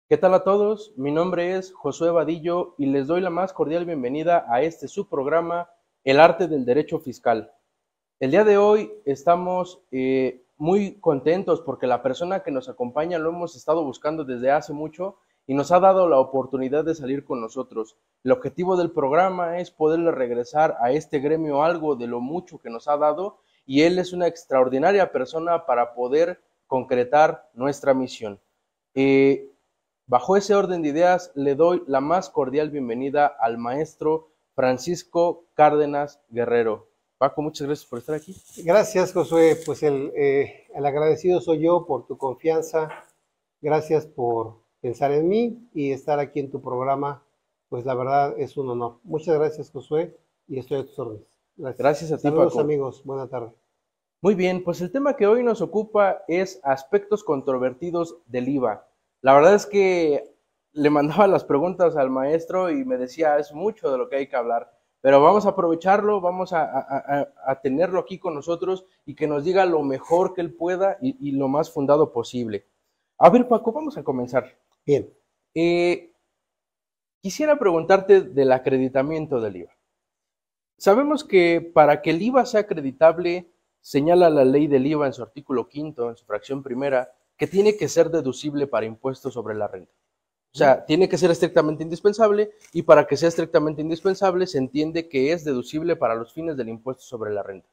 ¿Qué tal a todos? Mi nombre es Josué Vadillo y les doy la más cordial bienvenida a este su programa, El Arte del Derecho Fiscal. El día de hoy estamos muy contentos porque la persona que nos acompaña lo hemos estado buscando desde hace mucho y nos ha dado la oportunidad de salir con nosotros. El objetivo del programa es poderle regresar a este gremio algo de lo mucho que nos ha dado y él es una extraordinaria persona para poder concretar nuestra misión. Eh, Bajo ese orden de ideas, le doy la más cordial bienvenida al maestro Francisco Cárdenas Guerrero. Paco, muchas gracias por estar aquí. Gracias, Josué. Pues el agradecido soy yo por tu confianza. Gracias por pensar en mí y estar aquí en tu programa. Pues la verdad es un honor. Muchas gracias, Josué, y estoy a tus órdenes. Gracias. Gracias a ti, Saludos, Paco. amigos. Buena tarde. Muy bien, pues el tema que hoy nos ocupa es aspectos controvertidos del IVA. La verdad es que le mandaba las preguntas al maestro y me decía, es mucho de lo que hay que hablar, pero vamos a aprovecharlo, vamos a tenerlo aquí con nosotros y que nos diga lo mejor que él pueda y lo más fundado posible. A ver, Paco, vamos a comenzar. Bien. Eh, Quisiera preguntarte del acreditamiento del IVA. Sabemos que para que el IVA sea acreditable, señala la ley del IVA en su artículo quinto, en su fracción primera, que tiene que ser deducible para impuestos sobre la renta. O sea, tiene que ser estrictamente indispensable y para que sea estrictamente indispensable se entiende que es deducible para los fines del impuesto sobre la renta.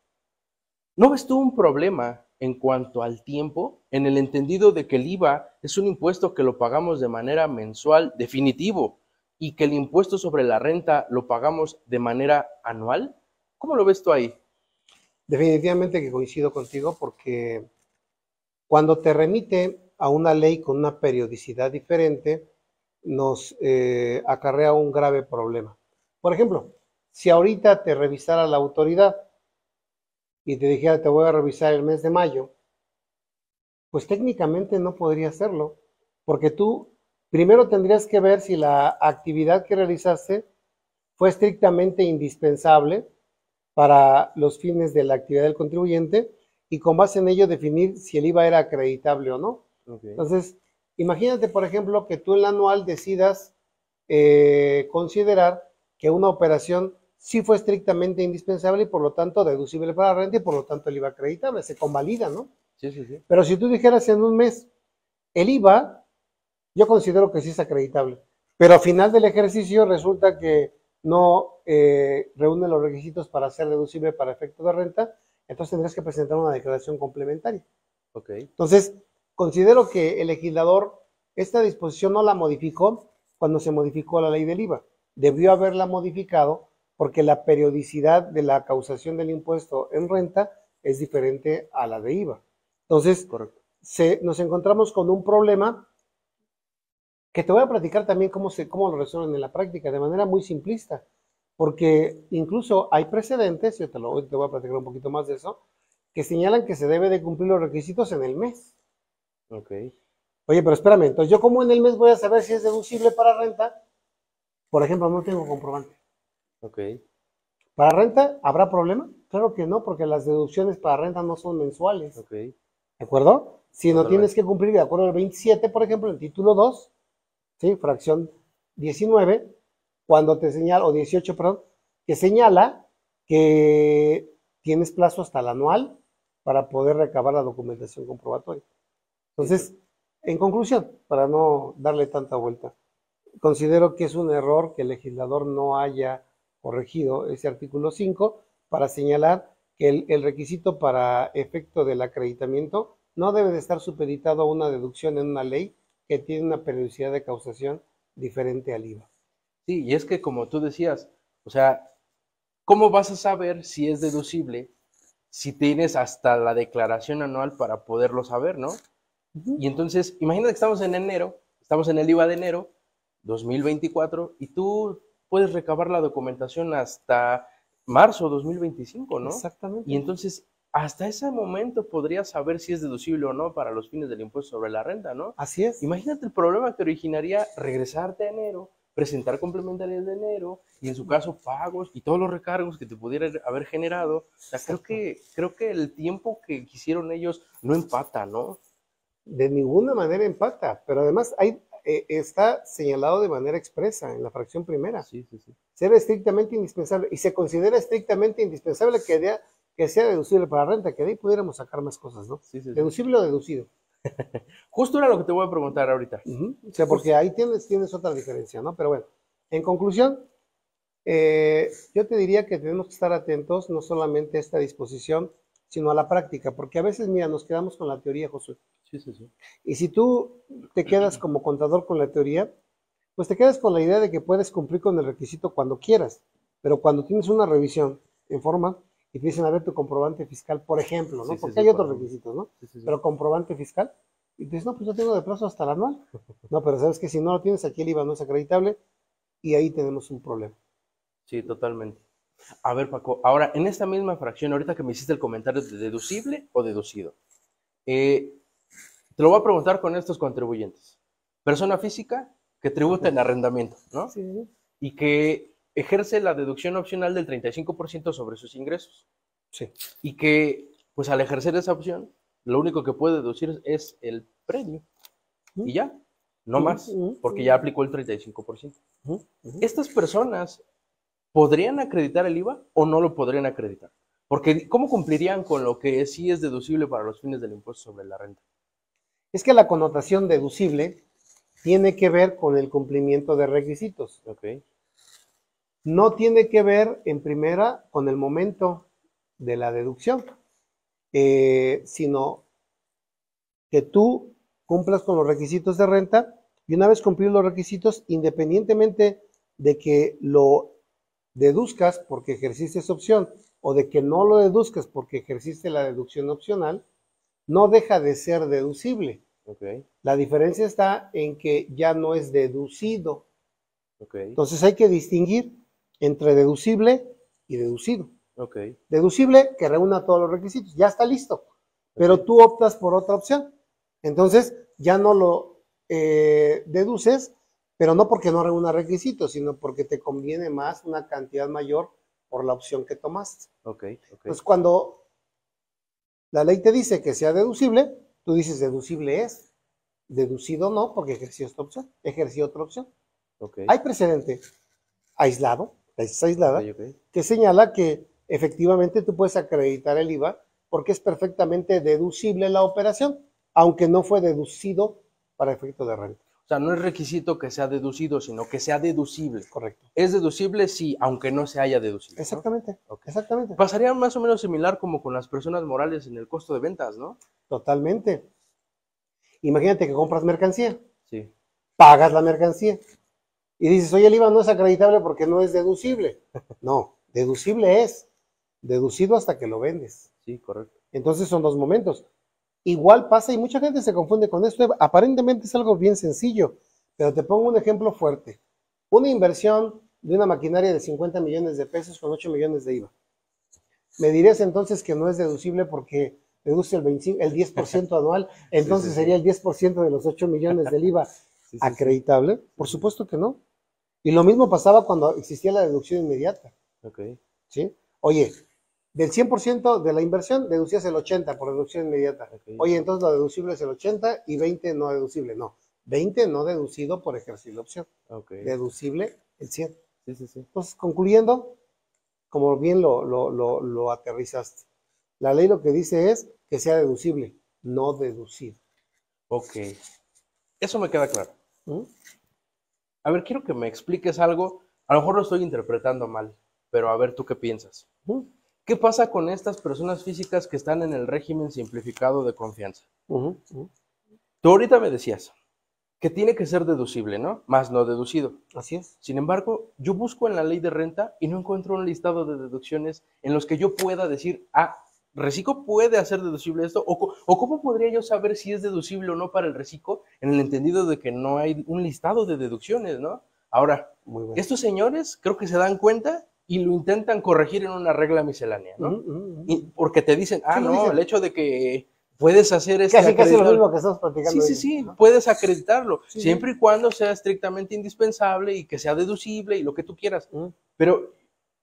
¿No ves tú un problema en cuanto al tiempo, en el entendido de que el IVA es un impuesto que lo pagamos de manera mensual definitivo y que el impuesto sobre la renta lo pagamos de manera anual? ¿Cómo lo ves tú ahí? Definitivamente que coincido contigo porque cuando te remite a una ley con una periodicidad diferente, nos acarrea un grave problema. Por ejemplo, si ahorita te revisara la autoridad y te dijera te voy a revisar el mes de mayo, pues técnicamente no podría hacerlo, porque tú primero tendrías que ver si la actividad que realizaste fue estrictamente indispensable para los fines de la actividad del contribuyente y con base en ello definir si el IVA era acreditable o no. Okay. Entonces, imagínate, por ejemplo, que tú en la anual decidas considerar que una operación sí fue estrictamente indispensable y por lo tanto deducible para la renta y por lo tanto el IVA acreditable, se convalida, ¿no? Sí, sí, sí. Pero si tú dijeras en un mes, el IVA, yo considero que sí es acreditable, pero al final del ejercicio resulta que no reúne los requisitos para ser deducible para efecto de renta, entonces tendrás que presentar una declaración complementaria. Ok. Entonces, considero que el legislador esta disposición no la modificó cuando se modificó la ley del IVA. Debió haberla modificado porque la periodicidad de la causación del impuesto en renta es diferente a la de IVA. Entonces, Correcto. nos encontramos con un problema que te voy a platicar también cómo lo resuelven en la práctica, de manera muy simplista, porque incluso hay precedentes, te voy a platicar un poquito más de eso, que señalan que se debe de cumplir los requisitos en el mes. Ok. Oye, pero espérame, entonces yo cómo en el mes voy a saber si es deducible para renta, por ejemplo, no tengo comprobante. Ok. ¿Para renta habrá problema? Claro que no, porque las deducciones para renta no son mensuales, Ok. ¿de acuerdo? Si no tienes Totalmente. que cumplir de acuerdo al 27, por ejemplo, el título 2, ¿sí? Fracción 19, cuando te señala, o 18, perdón, que señala que tienes plazo hasta el anual para poder recabar la documentación comprobatoria. Sí, claro. Entonces, en conclusión, para no darle tanta vuelta, considero que es un error que el legislador no haya corregido ese artículo 5 para señalar que el requisito para efecto del acreditamiento no debe de estar supeditado a una deducción en una ley que tiene una periodicidad de causación diferente al IVA. Sí, y es que como tú decías, o sea, ¿cómo vas a saber si es deducible si tienes hasta la declaración anual para poderlo saber, ¿no? Uh -huh. Y entonces, imagínate que estamos en enero, estamos en el IVA de enero 2024 y tú puedes recabar la documentación hasta marzo 2025, ¿no? Y Exactamente. entonces, hasta ese momento podrías saber si es deducible o no para los fines del impuesto sobre la renta, ¿no? Así es. Imagínate el problema que originaría regresarte a enero, presentar complementarias de enero y en su caso pagos y todos los recargos que te pudiera haber generado. O sea, Exacto. creo que el tiempo que quisieron ellos no empata, ¿no? De ninguna manera empata, pero además hay, está señalado de manera expresa en la fracción primera. Sí, sí, sí. Ser estrictamente indispensable. Y se considera estrictamente indispensable que sea deducible para renta, que de ahí pudiéramos sacar más cosas, ¿no? Sí, sí, sí. Deducible o deducido. Justo era lo que te voy a preguntar ahorita. O sea, porque ahí tienes otra diferencia, ¿no? Pero bueno, en conclusión, yo te diría que tenemos que estar atentos no solamente a esta disposición, sino a la práctica, porque a veces, mira, nos quedamos con la teoría, Josué. Sí, sí, sí. Y si tú te quedas como contador con la teoría, pues te quedas con la idea de que puedes cumplir con el requisito cuando quieras, pero cuando tienes una revisión en forma y te dicen, a ver, tu comprobante fiscal, por ejemplo, ¿no? Sí, sí, Porque sí, hay otros por ejemplo. requisitos, ¿no? Sí, sí, sí. Pero comprobante fiscal, y te dices, no, pues yo tengo de plazo hasta el anual. No, pero sabes que si no lo tienes aquí, el IVA no es acreditable y ahí tenemos un problema. Sí, totalmente. A ver, Paco, ahora, en esta misma fracción, ahorita que me hiciste el comentario de deducible o deducido, te lo voy a preguntar con estos contribuyentes. Persona física que tributa en arrendamiento, ¿no? Sí, Y que ejerce la deducción opcional del 35% sobre sus ingresos. sí. Y que, pues al ejercer esa opción, lo único que puede deducir es el premio. Y ya, no más, porque ya aplicó el 35%. Estas personas ¿podrían acreditar el IVA o no lo podrían acreditar? Porque ¿cómo cumplirían con lo que sí es deducible para los fines del impuesto sobre la renta? Es que la connotación deducible tiene que ver con el cumplimiento de requisitos. Ok, No tiene que ver, en primera, con el momento de la deducción, sino que tú cumplas con los requisitos de renta y una vez cumplidos los requisitos, independientemente de que lo deduzcas porque ejerciste esa opción o de que no lo deduzcas porque ejerciste la deducción opcional, no deja de ser deducible. ok, La diferencia está en que ya no es deducido. ok, Entonces hay que distinguir entre deducible y deducido. ok, Deducible que reúna todos los requisitos, ya está listo, pero tú optas por otra opción. Entonces ya no lo deduces, pero no porque no reúna requisitos, sino porque te conviene más una cantidad mayor por la opción que tomaste. ok, ok, Entonces cuando la ley te dice que sea deducible, tú dices deducible es, deducido no, porque ejerció esta opción, ejerció otra opción. ok, Hay precedente aislado, aislada, ok, ok. que señala que efectivamente tú puedes acreditar el IVA porque es perfectamente deducible la operación, aunque no fue deducido para efecto de renta. O sea, no es requisito que sea deducido, sino que sea deducible. Correcto. Es deducible, sí, aunque no se haya deducido, ¿no? Exactamente, Ok. exactamente. Pasaría más o menos similar como con las personas morales en el costo de ventas, ¿no? Totalmente. Imagínate que compras mercancía, Sí, pagas la mercancía y dices, oye, el IVA no es acreditable porque no es deducible. No, deducible es, deducido hasta que lo vendes. sí, correcto. Entonces son dos momentos. Igual pasa y mucha gente se confunde con esto. Aparentemente es algo bien sencillo, pero te pongo un ejemplo fuerte. Una inversión de una maquinaria de 50 millones de pesos con 8 millones de IVA. Me dirías entonces que no es deducible porque deduce el 10% anual, entonces sí, sí. sería el 10% de los 8 millones del IVA Sí, sí, acreditable. Por supuesto que no. Y lo mismo pasaba cuando existía la deducción inmediata. Ok, ¿Sí? Oye, del 100% de la inversión deducías el 80% por deducción inmediata. ok. Oye, entonces lo deducible es el 80 y 20 no deducible. No, 20 no deducido por ejercer la opción. Ok. Deducible el 100. Sí, sí, sí. Entonces, concluyendo, como bien lo aterrizaste, la ley lo que dice es que sea deducible, no deducido. Ok. Eso me queda claro. ¿Mm? A ver, quiero que me expliques algo. A lo mejor lo estoy interpretando mal, pero a ver, ¿tú qué piensas? ¿Mm? ¿Qué pasa con estas personas físicas que están en el régimen simplificado de confianza? Uh -huh. Tú ahorita me decías que tiene que ser deducible, ¿no? Más no deducido. Así es. Sin embargo, yo busco en la ley de renta y no encuentro un listado de deducciones en los que yo pueda decir, ah, ¿Recico puede hacer deducible esto? ¿O cómo podría yo saber si es deducible o no para el Recico en el entendido de que no hay un listado de deducciones, ¿no? Ahora, Muy bueno. estos señores creo que se dan cuenta y lo intentan corregir en una regla miscelánea, ¿no? Y porque te dicen, ah, Sí, no, dicen. el hecho de que puedes hacer este casi lo mismo que estamos platicando. Sí, sí, sí, ¿no? Puedes acreditarlo, Sí, siempre y cuando sea estrictamente indispensable y que sea deducible y lo que tú quieras. Pero,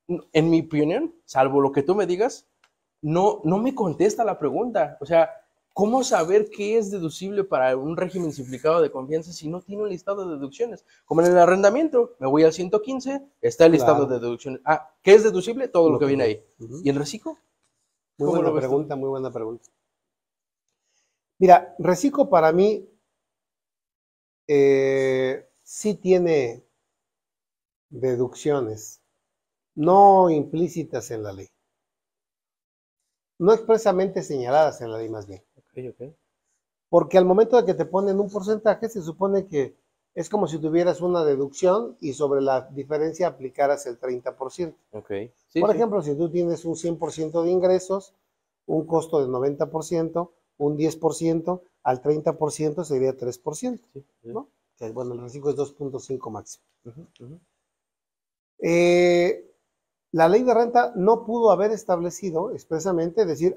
en mi opinión, salvo lo que tú me digas, no me contesta la pregunta. O sea, ¿Cómo saber qué es deducible para un régimen simplificado de confianza si no tiene un listado de deducciones? Como en el arrendamiento, me voy al 115, está el listado Claro, de deducciones. Ah, ¿qué es deducible? Todo lo lo que que viene viene. ahí. Ujú. ¿Y el reciclo? Muy ¿Cómo lo buena ves tú? pregunta, muy buena pregunta. Mira, reciclo para mí sí tiene deducciones, no implícitas en la ley, no expresamente señaladas en la ley más bien. Ok, ok. Porque al momento de que te ponen un porcentaje, se supone que es como si tuvieras una deducción y sobre la diferencia aplicaras el 30%. Ok. Sí, Por sí. ejemplo, si tú tienes un 100% de ingresos, un costo de 90%, un 10%, al 30% sería 3%, Sí, sí. ¿no? Que, bueno, el reciclo es 2.5 máximo. Ujú, ujú. Eh, la ley de renta no pudo haber establecido expresamente decir,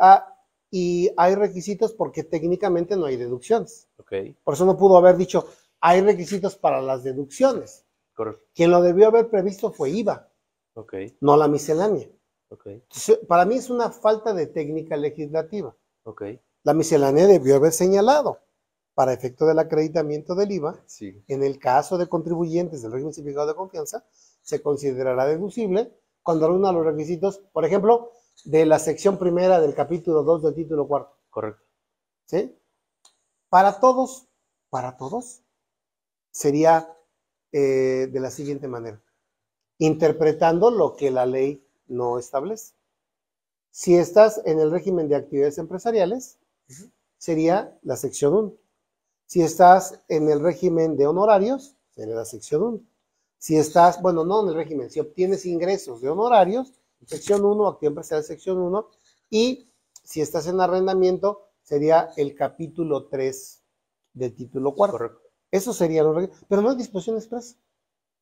y hay requisitos porque técnicamente no hay deducciones. Ok, Por eso no pudo haber dicho, hay requisitos para las deducciones. correcto. Quien lo debió haber previsto fue IVA, Ok, no la miscelánea. ok, Entonces, para mí es una falta de técnica legislativa. ok. La miscelánea debió haber señalado, para efecto del acreditamiento del IVA, Sí. en el caso de contribuyentes del régimen simplificado de confianza, se considerará deducible cuando reúna los requisitos, por ejemplo, de la sección primera del capítulo 2 del título cuarto. Correcto. ¿Sí? Para todos, sería de la siguiente manera, interpretando lo que la ley no establece. Si estás en el régimen de actividades empresariales, sería la sección 1. Si estás en el régimen de honorarios, sería la sección 1. Si estás, bueno, no en el régimen, si obtienes ingresos de honorarios, sección 1, actividad empresarial, sección 1. Y si estás en arrendamiento, sería el capítulo 3 del título cuarto. Correcto. Eso sería lo pero no hay disposición expresa.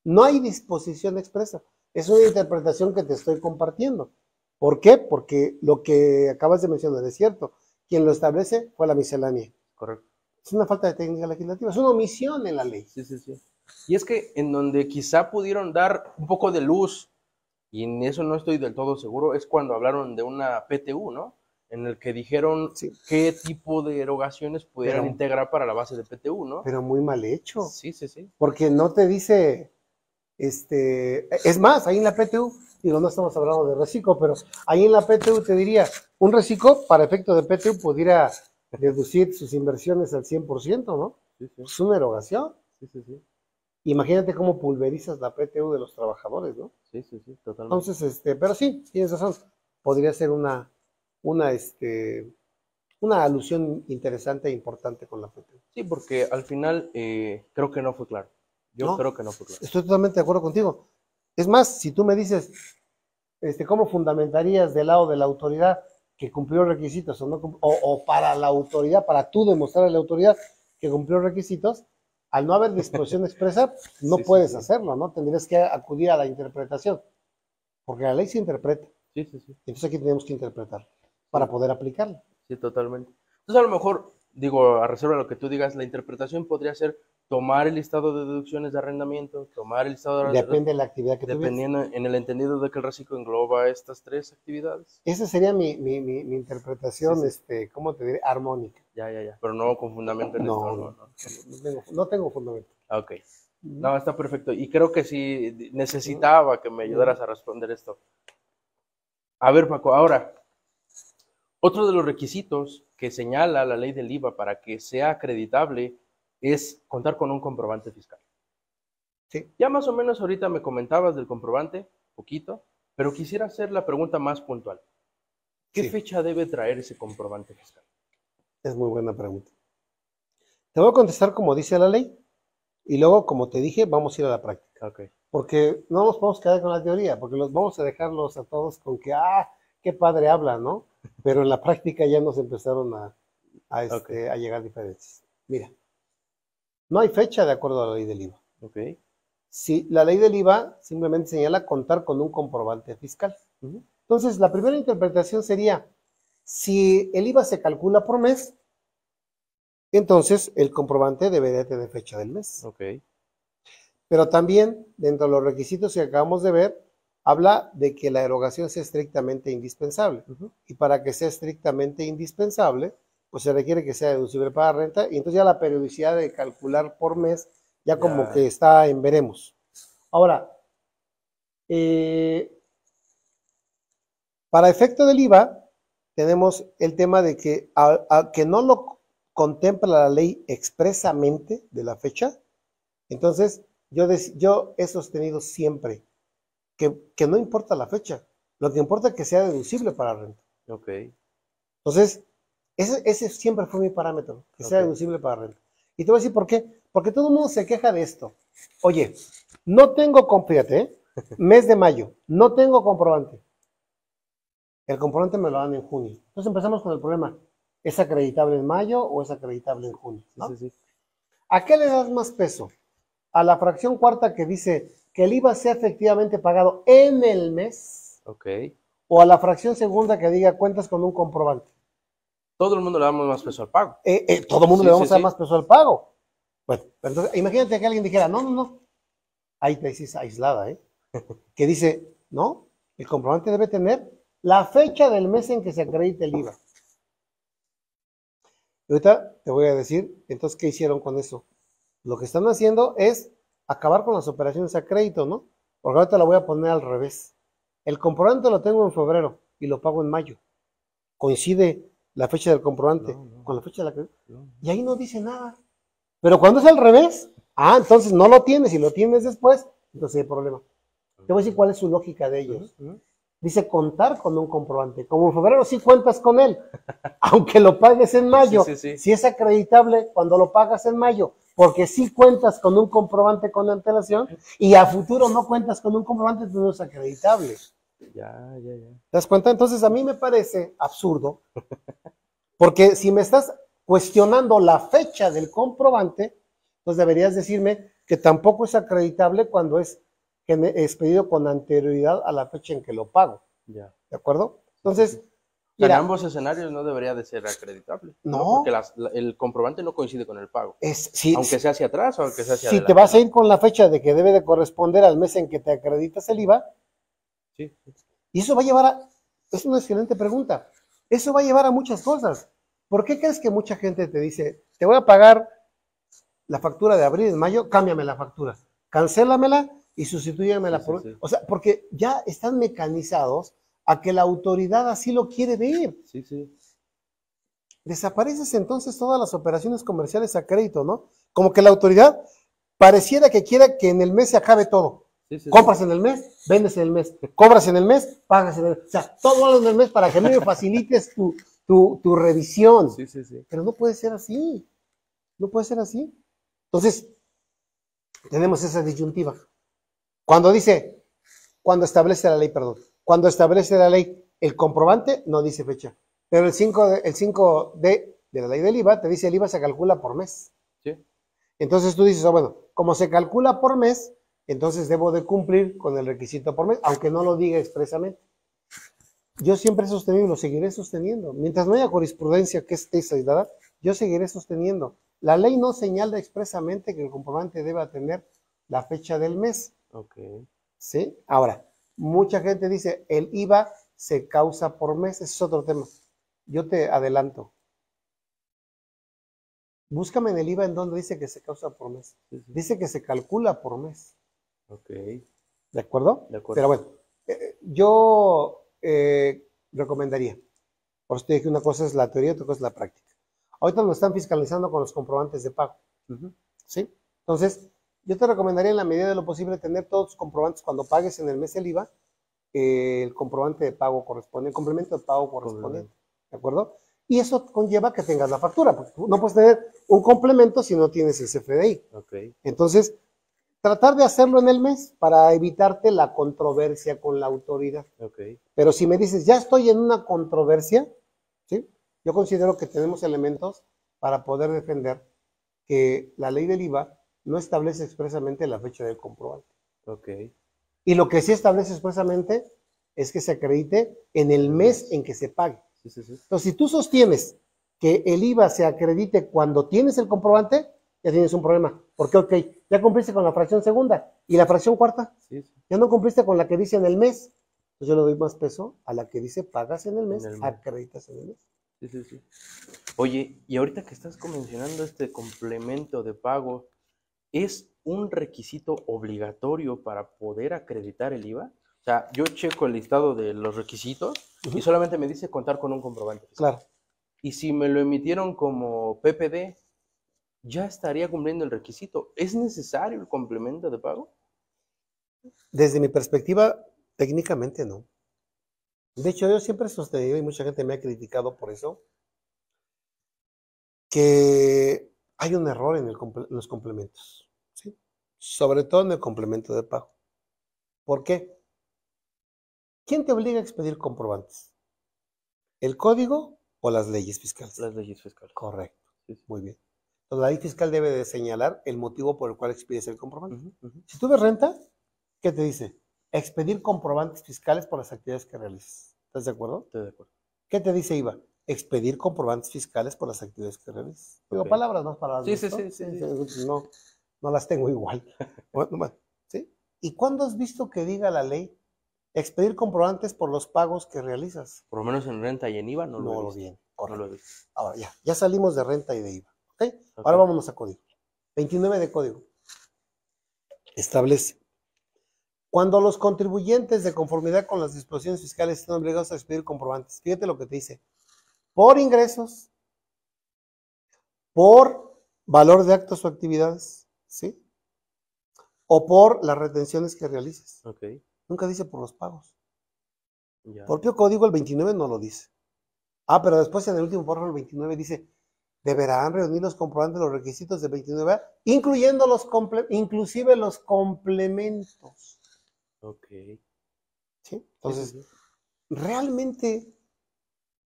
No hay disposición expresa. Es una interpretación que te estoy compartiendo. ¿Por qué? Porque lo que acabas de mencionar es cierto. Quien lo establece fue la miscelánea. Correcto. Es una falta de técnica legislativa, es una omisión en la ley. Sí, sí, sí. Y es que en donde quizá pudieron dar un poco de luz, y en eso no estoy del todo seguro, es cuando hablaron de una PTU, ¿no? En el que dijeron Sí, qué tipo de erogaciones pudieran pero, integrar para la base de PTU, ¿no? pero muy mal hecho, Sí, sí, sí. porque no te dice, es más, ahí en la PTU, digo, no estamos hablando de reciclo, pero ahí en la PTU te diría, un reciclo para efecto de PTU pudiera deducir sus inversiones al 100%, ¿no? Sí, sí. Es una erogación. Sí, sí, sí. Imagínate cómo pulverizas la PTU de los trabajadores, ¿no? Sí, sí, sí, totalmente. Entonces, pero sí, tienes razón. Podría ser una, una alusión interesante e importante con la PTU. Sí, porque al final creo que no fue claro. Yo No, creo que no fue claro. estoy totalmente de acuerdo contigo. Es más, si tú me dices, ¿cómo fundamentarías del lado de la autoridad que cumplió requisitos o no o para la autoridad, para tú demostrar a la autoridad que cumplió requisitos, al no haber disposición expresa, no Sí, sí, puedes sí. hacerlo, ¿no? Tendrías que acudir a la interpretación, porque la ley se interpreta, Sí, sí, sí. entonces aquí tenemos que interpretar para Sí, poder aplicarla. sí, totalmente. Entonces, a lo mejor, digo, a reserva de lo que tú digas, la interpretación podría ser tomar el listado de deducciones de arrendamiento, tomar el listado de, Depende de la actividad que tuvieras. dependiendo en el entendido de que el reciclo engloba estas tres actividades. Esa sería mi Sí, interpretación, sí, ¿cómo te diré? Armónica. ya, ya, ya. Pero no con fundamento en esto, No, no, no, no. no tengo fundamento. Ah, ok. Uh No, está perfecto. Y creo que sí -huh. necesitaba que me ayudaras a responder esto. A ver, Paco, ahora, otro de los requisitos que señala la ley del IVA para que sea acreditable es contar con un comprobante fiscal. Sí. Ya más o menos ahorita me comentabas del comprobante, poquito, pero quisiera hacer la pregunta más puntual. ¿Qué Sí, fecha debe traer ese comprobante fiscal? es muy buena pregunta. Te voy a contestar como dice la ley y luego, como te dije, vamos a ir a la práctica. Ok. Porque no nos podemos quedar con la teoría, porque los vamos a dejarlos a todos con que, qué padre habla, ¿no? Pero en la práctica ya nos empezaron Okay. a llegar diferencias. Mira, no hay fecha de acuerdo a la ley del IVA. Okay. Si la ley del IVA simplemente señala contar con un comprobante fiscal. Entonces, la primera interpretación sería, si el IVA se calcula por mes, entonces el comprobante debería tener fecha del mes. Okay. Pero también, dentro de los requisitos que acabamos de ver, habla de que la erogación sea estrictamente indispensable. Y para que sea estrictamente indispensable, pues se requiere que sea deducible para renta, y entonces ya la periodicidad de calcular por mes ya como que está en veremos. Ahora, para efecto del IVA, tenemos el tema de que, que no lo contempla la ley expresamente de la fecha, entonces yo he sostenido siempre que no importa la fecha, lo que importa es que sea deducible para renta. Ok. Entonces, ese siempre fue mi parámetro, que sea deducible para renta. Y te voy a decir por qué. Porque todo el mundo se queja de esto. Oye, no tengo, fíjate, mes de mayo, no tengo comprobante. El comprobante me lo dan en junio. Entonces empezamos con el problema. ¿Es acreditable en mayo o es acreditable en junio? ¿No? Sí, sí. ¿A qué le das más peso? ¿A la fracción cuarta que dice que el IVA sea efectivamente pagado en el mes? Ok. ¿O a la fracción segunda que diga cuentas con un comprobante? Todo el mundo le damos más peso al pago. Todo el mundo le vamos a dar más peso al pago. Bueno, entonces imagínate que alguien dijera, no. Hay tesis aislada, que dice, no, el comprobante debe tener la fecha del mes en que se acredite el IVA. Y ahorita te voy a decir, entonces, ¿qué hicieron con eso? Lo que están haciendo es acabar con las operaciones a crédito, ¿no? Porque ahorita la voy a poner al revés. El comprobante lo tengo en febrero y lo pago en mayo. Coincide la fecha del comprobante con la fecha de la crédito. Y ahí no dice nada. Pero cuando es al revés, entonces no lo tienes y lo tienes después, entonces hay problema. Te voy a decir cuál es su lógica de ellos. Dice contar con un comprobante. Como en febrero sí cuentas con él, aunque lo pagues en mayo. Si es acreditable cuando lo pagas en mayo, porque sí cuentas con un comprobante con antelación y a futuro no cuentas con un comprobante, entonces no es acreditable. Ya. ¿Te das cuenta? Entonces a mí me parece absurdo, porque si me estás cuestionando la fecha del comprobante, pues deberías decirme que tampoco es acreditable cuando es expedido con anterioridad a la fecha en que lo pago. Ya. ¿De acuerdo? Entonces, mira, en ambos escenarios no debería de ser acreditable. No. Porque el comprobante no coincide con el pago. Sí, aunque sea hacia atrás o aunque sea hacia si adelante. te vas a ir con la fecha de que debe de corresponder al mes en que te acreditas el IVA, sí. Y eso va a llevar a... Es una excelente pregunta. Eso va a llevar a muchas cosas. ¿Por qué crees que mucha gente te dice, te voy a pagar la factura de abril, en mayo, cámbiame la factura, cancélamela y sustitúyamela por... O sea, porque ya están mecanizados a que la autoridad así lo quiere ver. Sí. Desapareces entonces todas las operaciones comerciales a crédito, ¿no? Como que la autoridad pareciera que quiera que en el mes se acabe todo. Compras en el mes, vendes en el mes, cobras en el mes, pagas en el mes. O sea, todo en el mes para que me facilites tu revisión. Sí. Pero no puede ser así. No puede ser así. Entonces, tenemos esa disyuntiva. Cuando establece la ley, cuando establece la ley, el comprobante no dice fecha. Pero el 5D de la ley del IVA te dice el IVA se calcula por mes. Sí. Entonces tú dices, bueno, como se calcula por mes, entonces debo de cumplir con el requisito por mes, aunque no lo diga expresamente. Yo siempre he sostenido y lo seguiré sosteniendo. Mientras no haya jurisprudencia que es aislada, yo seguiré sosteniendo. La ley no señala expresamente que el comprobante deba tener la fecha del mes. Ok. ¿Sí? Ahora, mucha gente dice, el IVA se causa por mes, ese es otro tema. Yo te adelanto. Búscame en el IVA en donde dice que se causa por mes. Dice que se calcula por mes. Ok. ¿De acuerdo? De acuerdo. Pero bueno, yo recomendaría. Por eso te dije, una cosa es la teoría, otra cosa es la práctica. Ahorita lo están fiscalizando con los comprobantes de pago. ¿Sí? Entonces, yo te recomendaría en la medida de lo posible tener todos tus comprobantes cuando pagues en el mes el IVA, el comprobante de pago correspondiente, el complemento de pago correspondiente. ¿De acuerdo? Y eso conlleva que tengas la factura, porque no puedes tener un complemento si no tienes el CFDI. Okay. Entonces, tratar de hacerlo en el mes para evitarte la controversia con la autoridad. Okay. Pero si me dices, ya estoy en una controversia, ¿sí? Yo considero que tenemos elementos para poder defender que la ley del IVA no establece expresamente la fecha del comprobante. Okay. Y lo que sí establece expresamente es que se acredite en el mes en que se pague. Sí. Entonces, si tú sostienes que el IVA se acredite cuando tienes el comprobante, ya tienes un problema. Porque, ok, ya cumpliste con la fracción segunda y la fracción cuarta. Sí. Ya no cumpliste con la que dice en el mes. Entonces yo le doy más peso a la que dice pagas en el mes, acreditas en el mes. Sí, sí, sí. Oye, y ahorita que estás mencionando este complemento de pago, ¿es un requisito obligatorio para poder acreditar el IVA? O sea, yo checo el listado de los requisitos y solamente me dice contar con un comprobante fiscal. Claro. Y si me lo emitieron como PPD, ya estaría cumpliendo el requisito. ¿Es necesario el complemento de pago? Desde mi perspectiva, técnicamente no. De hecho, yo siempre he sostenido, y mucha gente me ha criticado por eso, que hay un error en los complementos, ¿sí? Sobre todo en el complemento de pago. ¿Por qué? ¿Quién te obliga a expedir comprobantes? ¿El código o las leyes fiscales? Las leyes fiscales. Correcto, Sí, sí. muy bien. Entonces, la ley fiscal debe de señalar el motivo por el cual expides el comprobante. Ujú, ujú. Si tú ves renta, ¿qué te dice? Expedir comprobantes fiscales por las actividades que realices. ¿Estás de acuerdo? Estoy de acuerdo. ¿Qué te dice IVA? Expedir comprobantes fiscales por las actividades que realices. Digo, Ok. palabras más, palabras Sí, sí, menos, sí, ¿no? sí, sí. No, no las tengo igual. Bueno, ¿sí? ¿Y cuándo has visto que diga la ley expedir comprobantes por los pagos que realizas? Por lo menos en renta y en IVA no lo he No lo visto. viene, No lo he correcto. visto. Ahora ya salimos de renta y de IVA. ¿Ok? Ok. Ahora vámonos a código. 29 de código. Establece. Cuando los contribuyentes de conformidad con las disposiciones fiscales están obligados a expedir comprobantes, fíjate lo que te dice. Por ingresos, por valor de actos o actividades, ¿sí? O por las retenciones que realices. Ok. Nunca dice por los pagos. Ya. El propio código, el 29, no lo dice. Ah, pero después en el último párrafo, el 29 dice, deberán reunir los comprobantes de los requisitos del 29A, incluyendo inclusive los complementos. Ok. ¿Sí? Sí, Entonces, sí, sí. realmente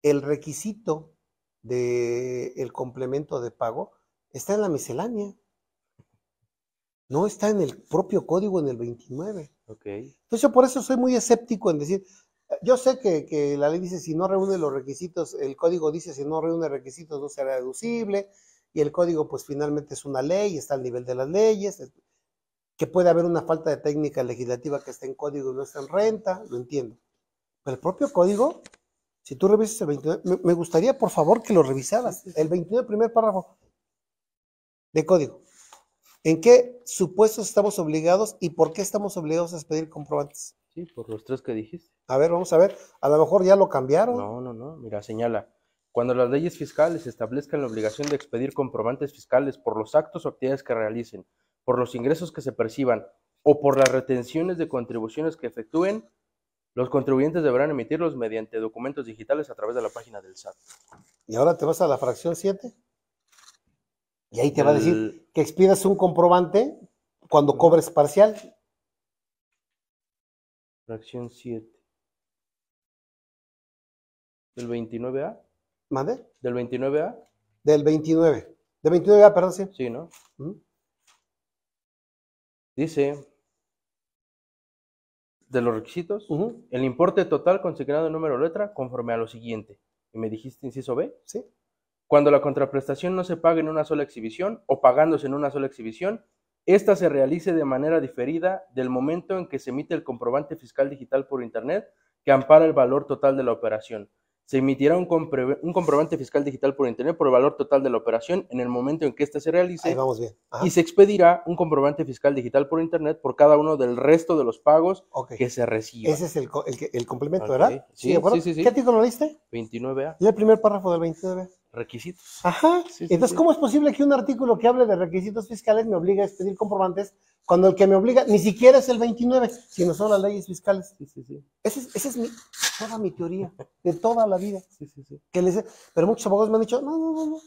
el requisito del complemento de pago está en la miscelánea. No está en el propio código en el 29. Ok. Entonces yo por eso soy muy escéptico en decir, yo sé que la ley dice si no reúne los requisitos, el código dice si no reúne requisitos no será deducible, y el código pues finalmente es una ley, está al nivel de las leyes, que puede haber una falta de técnica legislativa que esté en código y no está en renta, lo entiendo. Pero el propio código, si tú revisas el 29, me gustaría por favor que lo revisaras, Sí, sí, sí. el 29 primer párrafo de código. ¿En qué supuestos estamos obligados y por qué estamos obligados a expedir comprobantes? Sí, por los tres que dijiste. A ver, vamos a ver. A lo mejor ya lo cambiaron. No, no, no. Mira, señala. Cuando las leyes fiscales establezcan la obligación de expedir comprobantes fiscales por los actos o actividades que realicen, por los ingresos que se perciban o por las retenciones de contribuciones que efectúen, los contribuyentes deberán emitirlos mediante documentos digitales a través de la página del SAT. Y ahora te vas a la fracción 7 y ahí te va a decir Del... que expidas un comprobante cuando cobres parcial. Fracción 7. ¿Del 29A? ¿Mande? ¿Del 29A? Del 29. Del 29A, perdón, sí. Sí, ¿no? ¿Mm? Dice, de los requisitos, Ujú. el importe total consignado en número o letra conforme a lo siguiente. Y me dijiste inciso B. Sí. Cuando la contraprestación no se pague en una sola exhibición o pagándose en una sola exhibición, esta se realice de manera diferida del momento en que se emite el comprobante fiscal digital por Internet que ampara el valor total de la operación. Se emitirá un comprobante fiscal digital por Internet por el valor total de la operación en el momento en que ésta se Ahí realice vamos bien. Ajá. y se expedirá un comprobante fiscal digital por Internet por cada uno del resto de los pagos Ok. que se reciban. Ese es el complemento, Ok. ¿verdad? Sí, ¿de Sí, acuerdo? sí, sí, ¿Qué sí. artículo leíste? 29A. Lee el primer párrafo del 29. Requisitos. Ajá. Sí, sí, Entonces, sí. ¿cómo es posible que un artículo que hable de requisitos fiscales me obligue a expedir comprobantes cuando el que me obliga ni siquiera es el 29, sino son las leyes fiscales? Sí, sí, sí. Esa es toda mi teoría de toda la vida. Sí, sí, sí. Pero muchos abogados me han dicho, no.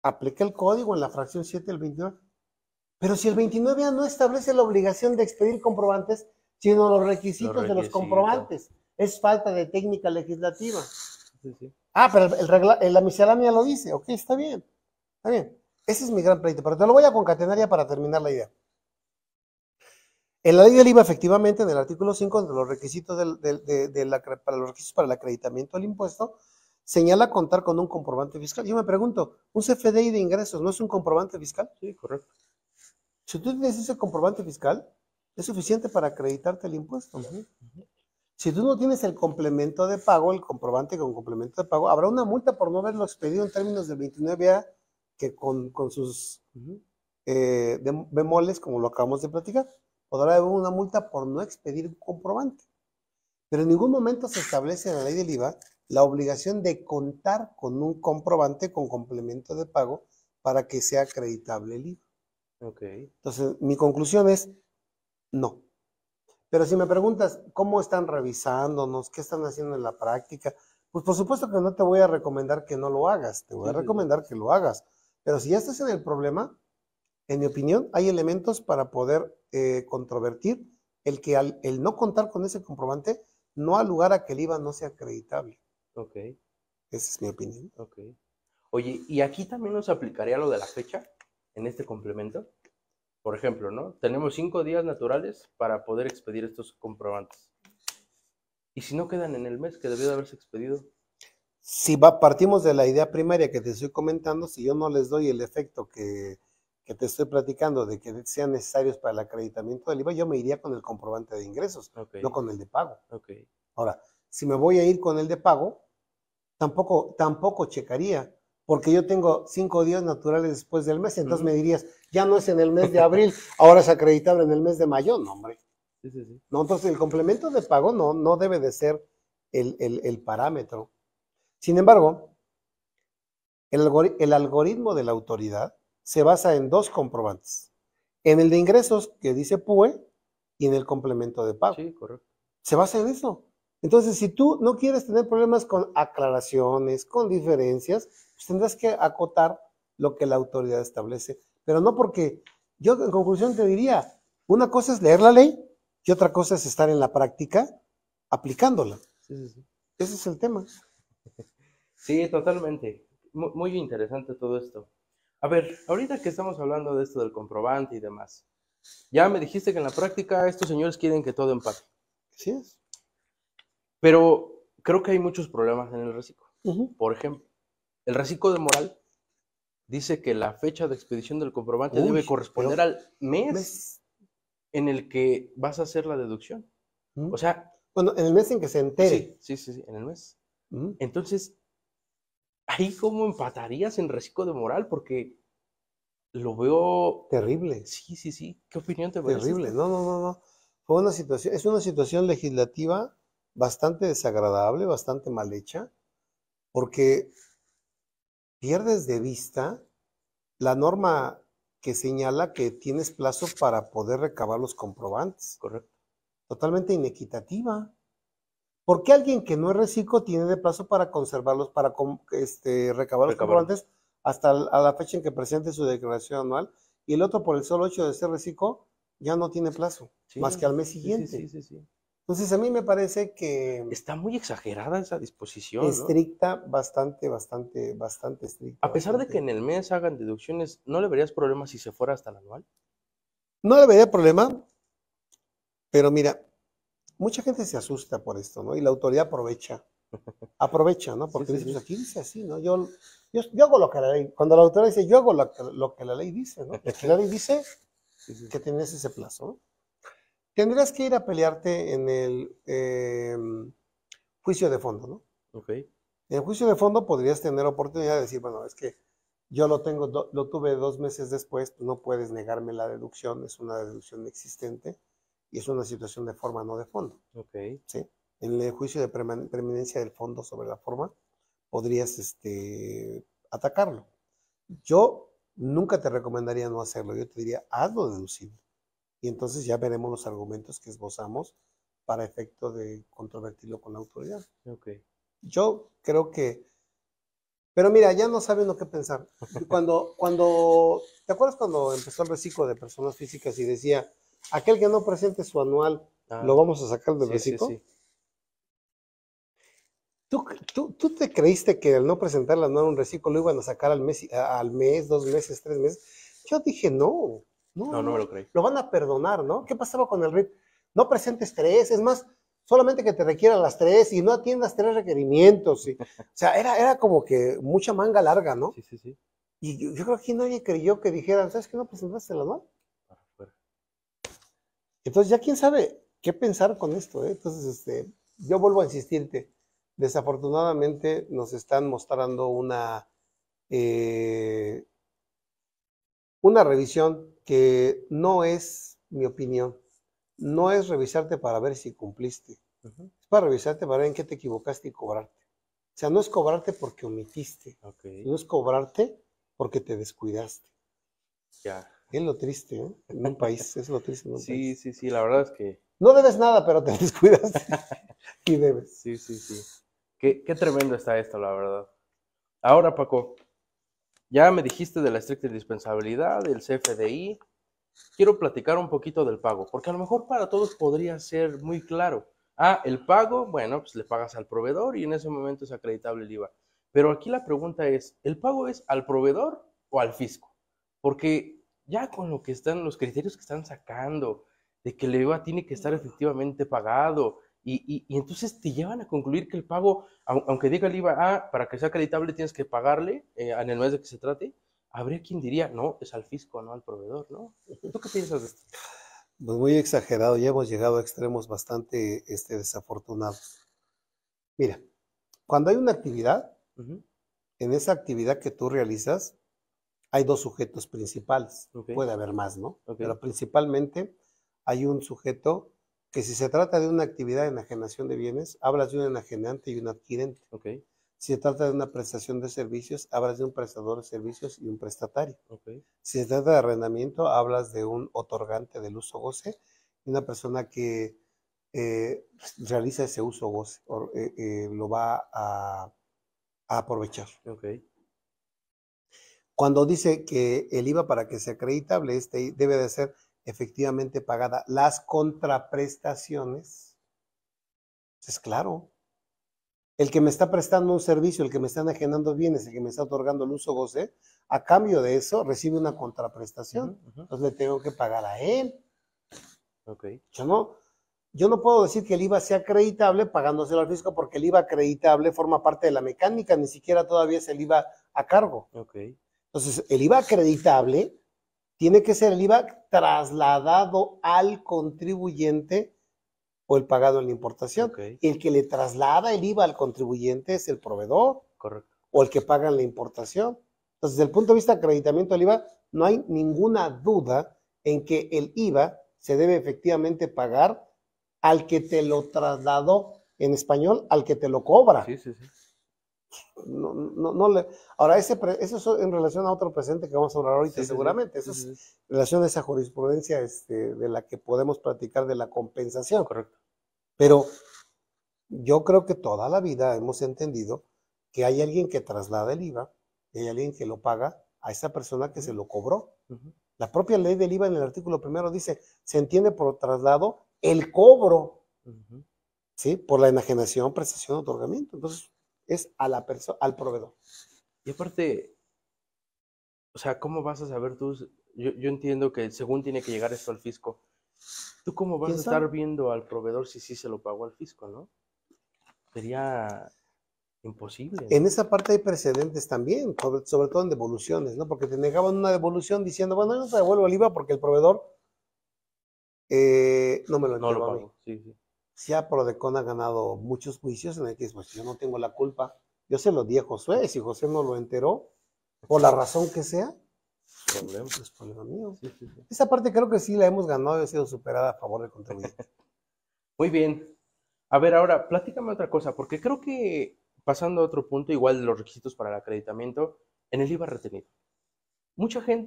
Aplica el código en la fracción 7 del 29. Pero si el 29A no establece la obligación de expedir comprobantes, sino los requisitos de los requisitos. comprobantes, es falta de técnica legislativa. Sí, sí. Ah, pero la miscelánea lo dice. Ok, está bien. Está bien. Ese es mi gran pleito, pero te lo voy a concatenar ya para terminar la idea. En la ley del IVA, efectivamente, en el artículo 5, de los requisitos para los requisitos para el acreditamiento del impuesto, señala contar con un comprobante fiscal. Yo me pregunto, ¿un CFDI de ingresos no es un comprobante fiscal? Sí, correcto. Si tú tienes ese comprobante fiscal, es suficiente para acreditarte el impuesto. Si tú no tienes el complemento de pago, el comprobante con complemento de pago, habrá una multa por no haberlo expedido en términos del 29A, que con sus bemoles, como lo acabamos de platicar, podrá haber una multa por no expedir un comprobante. Pero en ningún momento se establece en la ley del IVA la obligación de contar con un comprobante con complemento de pago para que sea acreditable el IVA. Okay. Entonces, mi conclusión es no. Pero si me preguntas cómo están revisándonos, qué están haciendo en la práctica, pues por supuesto que no te voy a recomendar que no lo hagas, te voy a recomendar que lo hagas. Pero si ya estás en el problema, en mi opinión, hay elementos para poder controvertir el que el no contar con ese comprobante no ha lugar a que el IVA no sea acreditable. Ok. Esa es mi opinión. Ok. Oye, ¿y aquí también nos aplicaría lo de la fecha en este complemento? Por ejemplo, ¿no? Tenemos 5 días naturales para poder expedir estos comprobantes. ¿Y si no quedan en el mes que debió de haberse expedido? Si partimos de la idea primaria que te estoy comentando, si yo no les doy el efecto que te estoy platicando de que sean necesarios para el acreditamiento del IVA, yo me iría con el comprobante de ingresos, no con el de pago. Okay. Ahora, si me voy a ir con el de pago, tampoco checaría, porque yo tengo 5 días naturales después del mes, entonces me dirías, ya no es en el mes de abril, ahora es acreditable en el mes de mayo, no, hombre. Sí. No, entonces el complemento de pago no debe de ser el parámetro. Sin embargo, el algoritmo de la autoridad se basa en 2 comprobantes, en el de ingresos que dice PUE y en el complemento de pago. Sí, correcto. Se basa en eso. Entonces, si tú no quieres tener problemas con aclaraciones, con diferencias, pues tendrás que acotar lo que la autoridad establece. Pero no porque, yo en conclusión te diría, una cosa es leer la ley y otra cosa es estar en la práctica aplicándola. Sí. Ese es el tema. Sí, totalmente. Muy interesante todo esto. A ver, ahorita que estamos hablando de esto del comprobante y demás, ya me dijiste que en la práctica estos señores quieren que todo empate. Así es. Pero creo que hay muchos problemas en el reciclo. Uh-huh. Por ejemplo, el reciclo de moral dice que la fecha de expedición del comprobante debe corresponder al mes en el que vas a hacer la deducción. O sea, bueno, en el mes en que se entere. Sí, en el mes. Entonces, ¿ahí cómo empatarías en reciclo de moral? Porque lo veo terrible. Sí. ¿Qué opinión te merece? Terrible. No. Fue una situación, es una situación legislativa bastante desagradable, bastante mal hecha, porque pierdes de vista la norma que señala que tienes plazo para poder recabar los comprobantes. Correcto. Totalmente inequitativa. ¿Por qué alguien que no es reciclo tiene de plazo para conservarlos, para recabar los comprobantes hasta a la fecha en que presente su declaración anual, y el otro por el solo hecho de ser reciclo ya no tiene plazo, más que al mes siguiente? Sí. Entonces a mí me parece que está muy exagerada esa disposición, estricta, ¿no? bastante estricta. A pesar de que en el mes hagan deducciones, ¿no le verías problema si se fuera hasta el anual? No le vería problema, pero mira, mucha gente se asusta por esto, ¿no? Y la autoridad aprovecha, ¿no? Porque dice, pues aquí dice así, ¿no? Yo hago lo que la ley, cuando la autoridad dice, yo hago lo que la ley dice, ¿no? Aquí la ley dice que tienes ese plazo, ¿no? Tendrías que ir a pelearte en el juicio de fondo, ¿no? Ok. En el juicio de fondo podrías tener oportunidad de decir, bueno, es que yo lo tuve 2 meses después, pues no puedes negarme la deducción, es una deducción existente y es una situación de forma, no de fondo. Ok. ¿Sí? En el juicio de preeminencia del fondo sobre la forma, podrías atacarlo. Yo nunca te recomendaría no hacerlo, yo te diría, hazlo deducible. Y entonces ya veremos los argumentos que esbozamos para efecto de controvertirlo con la autoridad. Okay. Yo creo que, pero mira, ya no saben lo que pensar. ¿Te acuerdas cuando empezó el reciclo de personas físicas y decía, aquel que no presente su anual, lo vamos a sacar del reciclo? Sí. ¿Tú te creíste que al no presentar el anual un reciclo lo iban a sacar al mes, 2 meses, 3 meses? Yo dije, no me lo creí. Lo van a perdonar, ¿no? ¿Qué pasaba con el RIT? No presentes 3, es más, solamente que te requieran las 3 y no atiendas 3 requerimientos. O sea, era como que mucha manga larga, ¿no? Sí. Y yo creo que nadie creyó que dijeran, ¿sabes qué? No presentaste el anual. Entonces ya quién sabe qué pensar con esto, ¿eh? Entonces, yo vuelvo a insistirte, desafortunadamente nos están mostrando una revisión que no es mi opinión, no es revisarte para ver si cumpliste, Ujú. es para revisarte para ver en qué te equivocaste y cobrarte. O sea, no es cobrarte porque omitiste, Ok, no es cobrarte porque te descuidaste. ya. Es lo triste, ¿eh? En un país, es lo triste en un Sí, país. sí, sí, la verdad es que No debes nada, pero te descuidaste y debes. sí, sí, sí. Qué tremendo está esto, la verdad. Ahora, Paco, ya me dijiste de la estricta indispensabilidad, del CFDI. Quiero platicar un poquito del pago, porque a lo mejor para todos podría ser muy claro. Ah, el pago, bueno, pues le pagas al proveedor y en ese momento es acreditable el IVA. Pero aquí la pregunta es, ¿el pago es al proveedor o al fisco? Porque ya con lo que están, los criterios que están sacando, de que el IVA tiene que estar efectivamente pagado, y entonces te llevan a concluir que el pago, aunque diga el IVA, ah, para que sea acreditable tienes que pagarle en el mes de que se trate, habría quien diría, no, es al fisco, no al proveedor, ¿no? ¿Tú qué piensas de esto? Pues muy exagerado, ya hemos llegado a extremos bastante desafortunados. Mira, cuando hay una actividad, Ujú. en esa actividad que tú realizas, hay dos sujetos principales. Ok, Puede haber más, ¿no? ok, Pero principalmente hay un sujeto que si se trata de una actividad de enajenación de bienes, hablas de un enajenante y un adquirente. ok, Si se trata de una prestación de servicios, hablas de un prestador de servicios y un prestatario. ok, Si se trata de arrendamiento, hablas de un otorgante del uso goce y una persona que realiza ese uso goce, lo va a aprovechar. ok, Cuando dice que el IVA para que sea acreditable debe de ser efectivamente pagada las contraprestaciones, es claro. El que me está prestando un servicio, el que me está enajenando bienes, el que me está otorgando el uso goce, a cambio de eso recibe una ujú, contraprestación. ujú, Entonces le tengo que pagar a él. ok, Yo no puedo decir que el IVA sea acreditable pagándoselo al fisco porque el IVA acreditable forma parte de la mecánica, ni siquiera todavía es el IVA a cargo. ok, Entonces, el IVA acreditable tiene que ser el IVA trasladado al contribuyente o el pagado en la importación. ok, Y el que le traslada el IVA al contribuyente es el proveedor correcto, o el que paga en la importación. Entonces, desde el punto de vista de acreditamiento del IVA, no hay ninguna duda en que el IVA se debe efectivamente pagar al que te lo trasladó, en español, al que te lo cobra. sí, sí, sí, No, no, no le, ahora, eso es en relación a otro presente que vamos a hablar ahorita sí, sí, sí, seguramente. Eso sí, es sí, sí, en relación a esa jurisprudencia de la que podemos platicar de la compensación. correcto, Pero yo creo que toda la vida hemos entendido que hay alguien que traslada el IVA y hay alguien que lo paga a esa persona que ujú, se lo cobró. ujú, La propia ley del IVA en el artículo primero dice, se entiende por traslado el cobro, ujú. ¿sí? Por la enajenación, prestación, otorgamiento. Entonces, es a la persona, al proveedor. Y aparte, o sea, ¿cómo vas a saber tú? Yo entiendo que según tiene que llegar esto al fisco, ¿tú cómo vas ¿Quién a sabe? estar viendo al proveedor si sí se lo pagó al fisco, no? Sería imposible, En ¿no? esa parte hay precedentes también, sobre todo en devoluciones, ¿no? Porque te negaban una devolución diciendo, bueno, yo no te devuelvo el IVA porque el proveedor no me lo No lo entregó a mí. pagó, sí, sí, Ya Prodecon ha ganado muchos juicios en el que dice, pues yo no tengo la culpa. Yo se lo di a Josué, si José no lo enteró, por la razón que sea, problema, no es problema mío. sí, sí, sí. Esa parte creo que sí la hemos ganado y ha sido superada a favor del contribuyente. Muy bien. A ver, ahora, platícame otra cosa, porque creo que pasando a otro punto, igual de los requisitos para el acreditamiento, en el IVA retenido.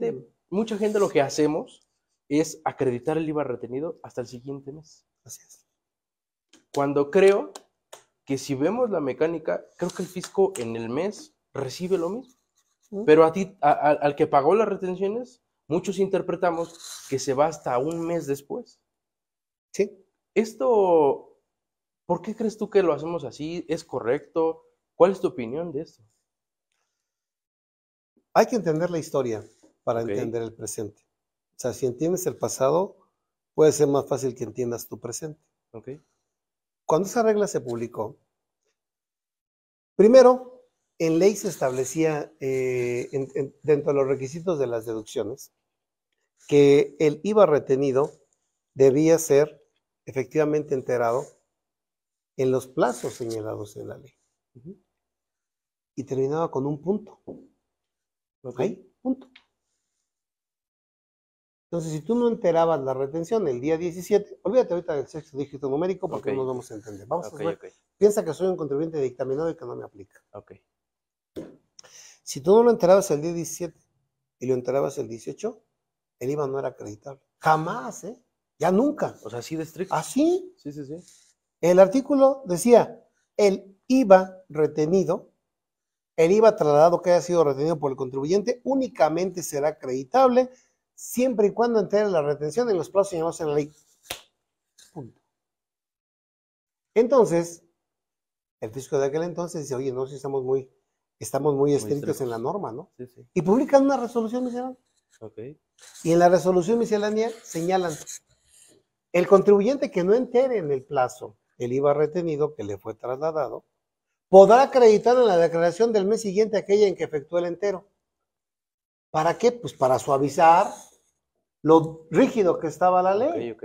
Mm, Mucha gente lo que hacemos es acreditar el IVA retenido hasta el siguiente mes. así es. Cuando creo que si vemos la mecánica, creo que el fisco en el mes recibe lo mismo. Mm, Pero a ti, al que pagó las retenciones, muchos interpretamos que se va hasta un mes después. sí, Esto, ¿por qué crees tú que lo hacemos así? ¿Es correcto? ¿Cuál es tu opinión de esto? hay que entender la historia para Ok, entender el presente. O sea, si entiendes el pasado, puede ser más fácil que entiendas tu presente. ok, Cuando esa regla se publicó, primero, en ley se establecía dentro de los requisitos de las deducciones que el IVA retenido debía ser efectivamente enterado en los plazos señalados en la ley. Y terminaba con un punto. Ahí, punto. Entonces, si tú no enterabas la retención el día 17, olvídate ahorita del sexto dígito numérico porque no nos vamos a entender. Vamos a ver. Piensa que soy un contribuyente dictaminado y que no me aplica. Si tú no lo enterabas el día 17 y lo enterabas el 18, el IVA no era acreditable. Jamás, ¿eh? Ya nunca. O sea, así de estricto. Así. Sí, sí, sí. El artículo decía, el IVA retenido, el IVA trasladado que haya sido retenido por el contribuyente únicamente será acreditable siempre y cuando entere la retención en los plazos señalados en la ley. Punto. Entonces, el fisco de aquel entonces dice, oye, no, si estamos muy estrictos en la norma, ¿no? Sí, sí. Y publican una resolución miscelánea. Y en la resolución miscelánea señalan, el contribuyente que no entere en el plazo el IVA retenido que le fue trasladado, podrá acreditar en la declaración del mes siguiente aquella en que efectuó el entero. ¿Para qué? Pues para suavizar lo rígido que estaba la ley.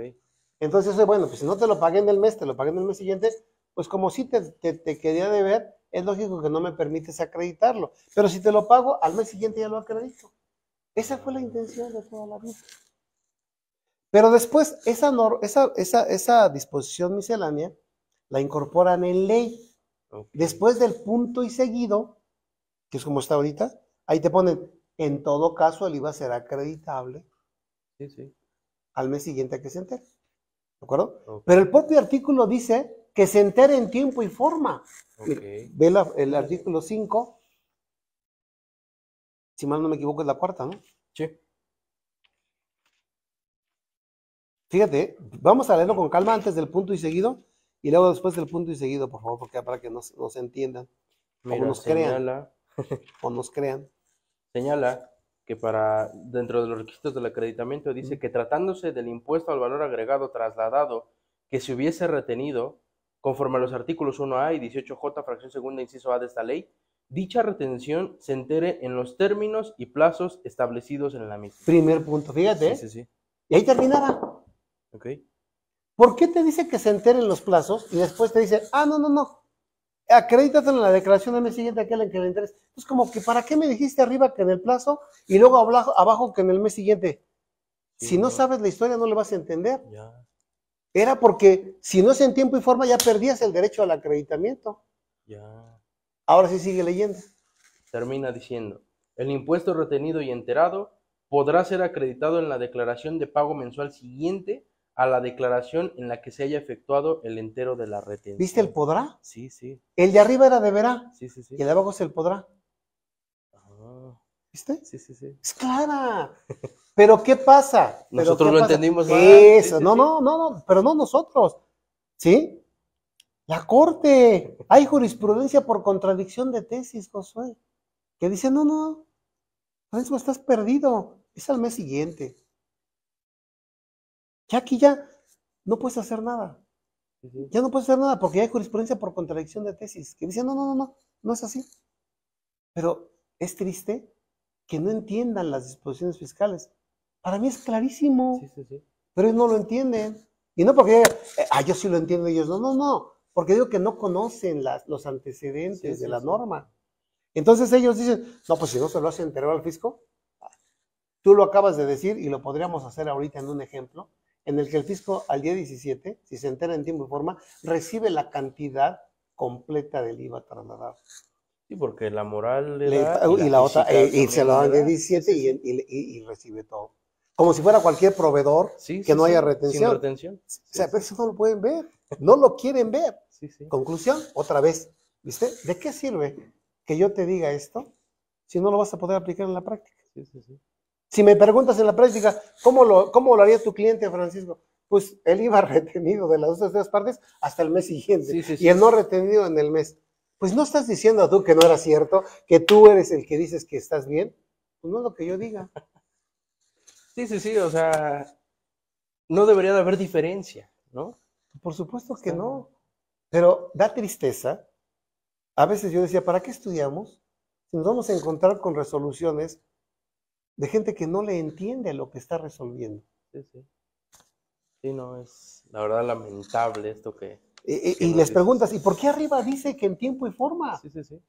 Entonces, bueno, pues si no te lo pagué en el mes, te lo pagué en el mes siguiente, pues como sí te quería deber, es lógico que no me permites acreditarlo. Pero si te lo pago, al mes siguiente ya lo acredito. Esa fue la intención de toda la vida. Pero después, esa disposición miscelánea la incorporan en ley. Después del punto y seguido, que es como está ahorita, ahí te ponen, en todo caso el IVA será acreditable al mes siguiente a que se entere. ¿De acuerdo? Pero el propio artículo dice que se entere en tiempo y forma. Ve el artículo 5, si mal no me equivoco es la cuarta, ¿no? Sí. Fíjate, vamos a leerlo con calma antes del punto y seguido y luego después del punto y seguido, por favor, porque para que nos entiendan. Mira, o nos crean. Señala que dentro de los requisitos del acreditamiento dice que tratándose del impuesto al valor agregado trasladado que se hubiese retenido conforme a los artículos 1A y 18J, fracción segunda, inciso A de esta ley, dicha retención se entere en los términos y plazos establecidos en la misma. Primer punto, fíjate. Sí. Y ahí terminaba. ¿Por qué te dice que se enteren los plazos y después te dice, no, acredítate en la declaración del mes siguiente aquel en que le interesa? Es como que, ¿para qué me dijiste arriba que en el plazo y luego abajo que en el mes siguiente? Sí, si no sabes la historia no le vas a entender. Era porque si no es en tiempo y forma ya perdías el derecho al acreditamiento. Ahora sí sigue leyendo. Termina diciendo, el impuesto retenido y enterado podrá ser acreditado en la declaración de pago mensual siguiente a la declaración en la que se haya efectuado el entero de la retención. ¿Viste el podrá? Sí. El de arriba era deberá. Sí. Y el de abajo es el podrá. ¿Viste? Sí. Es clara. Pero ¿qué pasa? Nosotros lo entendimos mal. Eso, no, pero no nosotros. ¿Sí? La Corte. Hay jurisprudencia por contradicción de tesis, Josué, que dice, no, Francisco, estás perdido. Es al mes siguiente. Ya aquí ya no puedes hacer nada. Ya no puedes hacer nada porque hay jurisprudencia por contradicción de tesis, que dice, no es así. Pero es triste que no entiendan las disposiciones fiscales. Para mí es clarísimo, pero ellos no lo entienden. Y no porque yo sí lo entiendo, ellos no, porque digo que no conocen los antecedentes de la norma. Entonces ellos dicen, no, pues si no se lo hace enterar al fisco, tú lo acabas de decir y lo podríamos hacer ahorita en un ejemplo, en el que el fisco al día 17, si se entera en tiempo y forma, recibe la cantidad completa del IVA trasladado. Sí, porque la moral le da, y la otra, y se lo dan de 17 y recibe todo. Como si fuera cualquier proveedor que no haya retención. Sin retención. O sea, pero eso no lo pueden ver, no lo quieren ver. Conclusión, otra vez, ¿viste? ¿De qué sirve que yo te diga esto si no lo vas a poder aplicar en la práctica? Si me preguntas en la práctica, ¿cómo lo haría tu cliente, Francisco? Pues él iba retenido de las otras tres partes hasta el mes siguiente y el no retenido en el mes. Pues no estás diciendo tú que no era cierto, que tú eres el que dices que estás bien. Pues no es lo que yo diga. Sí, o sea, no debería de haber diferencia, ¿no? Por supuesto que no. Pero da tristeza. A veces yo decía, ¿para qué estudiamos? Si nos vamos a encontrar con resoluciones de gente que no le entiende lo que está resolviendo. Sí, no, es la verdad lamentable esto que Y les preguntas, ¿y por qué arriba dice que en tiempo y forma? Sí, sí, sí.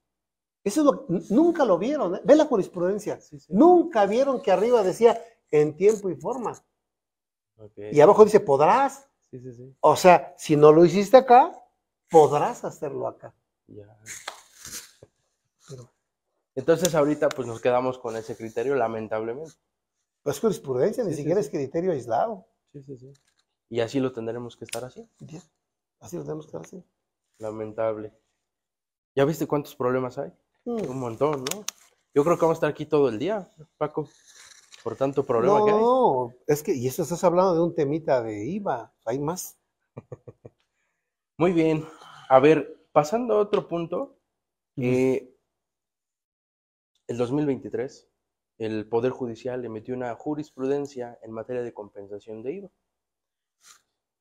Eso es nunca lo vieron, ¿eh? Ve la jurisprudencia. Sí, sí. Nunca vieron que arriba decía en tiempo y forma. Okay. Y abajo dice podrás. Sí, sí, sí. O sea, si no lo hiciste acá, podrás hacerlo acá. Ya. Pero, Entonces ahorita pues nos quedamos con ese criterio, lamentablemente. pues jurisprudencia, ni Sí, sí, siquiera sí. es criterio aislado. Sí, sí, sí. Y así lo tendremos que estar así. Bien, así lo tenemos que hacer. Lamentable. ¿Ya viste cuántos problemas hay? Mm. Un montón, ¿no? Yo creo que vamos a estar aquí todo el día, Paco, por tanto problema que hay. No, es que, y eso estás hablando de un temita de IVA, hay más. Muy bien. A ver, pasando a otro punto, el 2023, el Poder Judicial emitió una jurisprudencia en materia de compensación de IVA.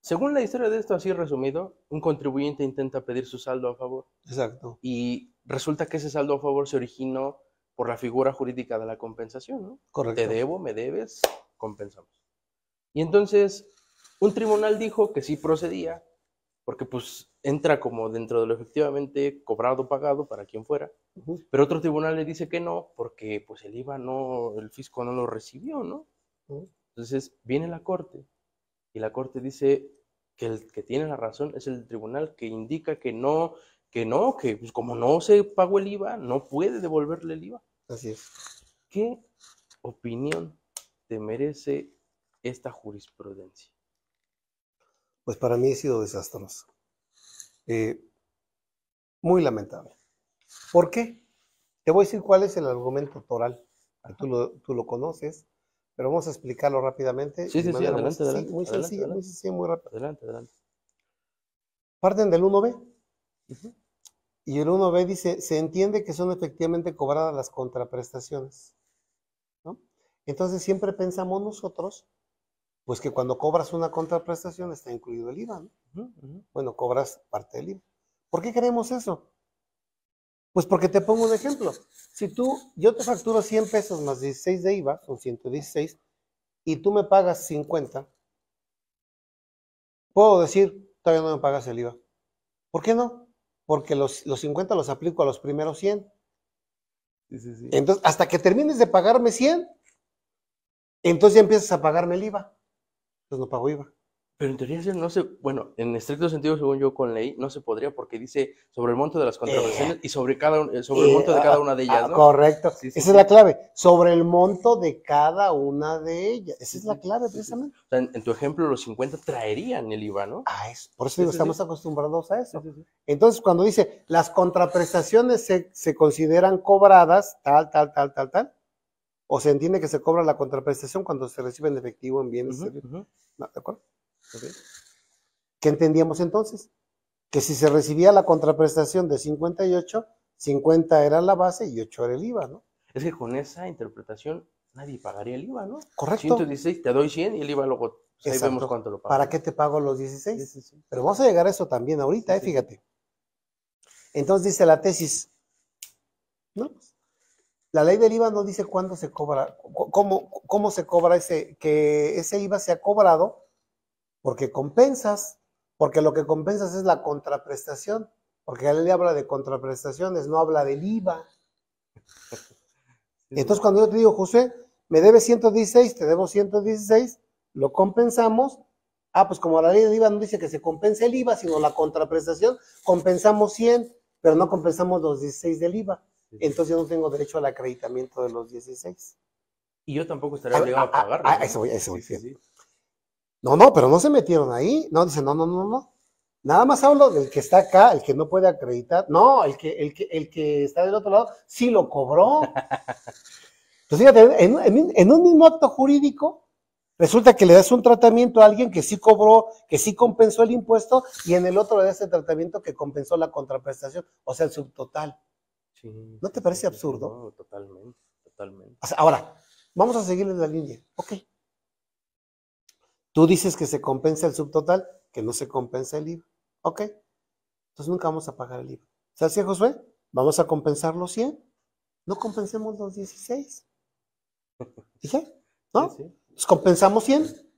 Según la historia de esto, así resumido, un contribuyente intenta pedir su saldo a favor. Exacto. Y resulta que ese saldo a favor se originó por la figura jurídica de la compensación, ¿no? Correcto. Te debo, me debes, compensamos. Y entonces, un tribunal dijo que sí procedía, porque pues entra como dentro de lo efectivamente cobrado o pagado para quien fuera, pero otro tribunal le dice que no, porque pues el IVA no, el fisco no lo recibió, ¿no? Entonces viene la corte, y la corte dice que el que tiene la razón es el tribunal que indica que pues como no se pagó el IVA, no puede devolverle el IVA. Así es. ¿Qué opinión te merece esta jurisprudencia? Pues para mí ha sido desastroso. Muy lamentable. ¿Por qué? Te voy a decir cuál es el argumento toral. Tú lo conoces, pero vamos a explicarlo rápidamente. Sí, sí, sí, adelante, adelante. Muy sencilla, muy sencilla, muy rápida. Adelante, adelante. Parten del 1B. Y el 1B dice, se entiende que son efectivamente cobradas las contraprestaciones, ¿no? Entonces siempre pensamos nosotros, pues que cuando cobras una contraprestación está incluido el IVA, ¿no? Bueno, cobras parte del IVA. ¿Por qué queremos eso? Pues porque te pongo un ejemplo. Si yo te facturo 100 pesos más 16 de IVA, son 116, y tú me pagas 50, puedo decir, todavía no me pagas el IVA. ¿Por qué no? Porque los 50 los aplico a los primeros 100. Sí, sí, sí. Entonces, hasta que termines de pagarme 100, entonces ya empiezas a pagarme el IVA. Entonces no pago IVA. Pero en teoría no se, bueno, en estricto sentido, según yo con ley, no se podría porque dice sobre el monto de las contraprestaciones y sobre el monto de cada una de ellas, ¿no? Correcto. Sí, sí, esa es la clave. Sobre el monto de cada una de ellas. Esa es la clave, precisamente. O sea, en tu ejemplo, los 50 traerían el IVA, ¿no? Eso. Por eso digo, estamos acostumbrados a eso. Sí. Entonces, cuando dice, las contraprestaciones se consideran cobradas, tal, o se entiende que se cobra la contraprestación cuando se recibe en efectivo en bienes. ¿No? ¿De acuerdo? Okay. ¿Qué entendíamos entonces? Que si se recibía la contraprestación de 58, 50 era la base y 8 era el IVA, ¿no? Es que con esa interpretación nadie pagaría el IVA, ¿no? Correcto. 116, te doy 100 y el IVA luego, pues ahí vemos cuánto lo pago. ¿Para qué te pago los 16? Sí. Pero vamos a llegar a eso también ahorita, fíjate. Entonces dice la tesis, ¿no? La ley del IVA no dice cuándo se cobra, cómo se cobra que ese IVA sea cobrado, porque compensas, porque lo que compensas es la contraprestación, porque la ley habla de contraprestaciones, no habla del IVA. Entonces cuando yo te digo, José, me debes 116, te debo 116, lo compensamos. Pues como la ley del IVA no dice que se compense el IVA, sino la contraprestación, compensamos 100, pero no compensamos los 16 del IVA. Entonces yo no tengo derecho al acreditamiento de los 16. Y yo tampoco estaría obligado a pagarlo. Eso voy. Sí. No, pero no se metieron ahí. No, dice, no. Nada más hablo del que está acá, el que no puede acreditar. No, el que está del otro lado, sí lo cobró. Entonces, fíjate, en un mismo acto jurídico, resulta que le das un tratamiento a alguien que sí cobró, que sí compensó el impuesto, y en el otro le das el tratamiento que compensó la contraprestación, o sea, el subtotal. Sí, ¿no te parece absurdo? No, totalmente. O sea, ahora, vamos a seguirle la línea. Ok. Tú dices que se compensa el subtotal, que no se compensa el IVA. Ok. Entonces nunca vamos a pagar el IVA. ¿Sabes qué, Josué? Vamos a compensar los 100. No compensemos los 16. ¿Dije? ¿No? Sí. Entonces compensamos 100.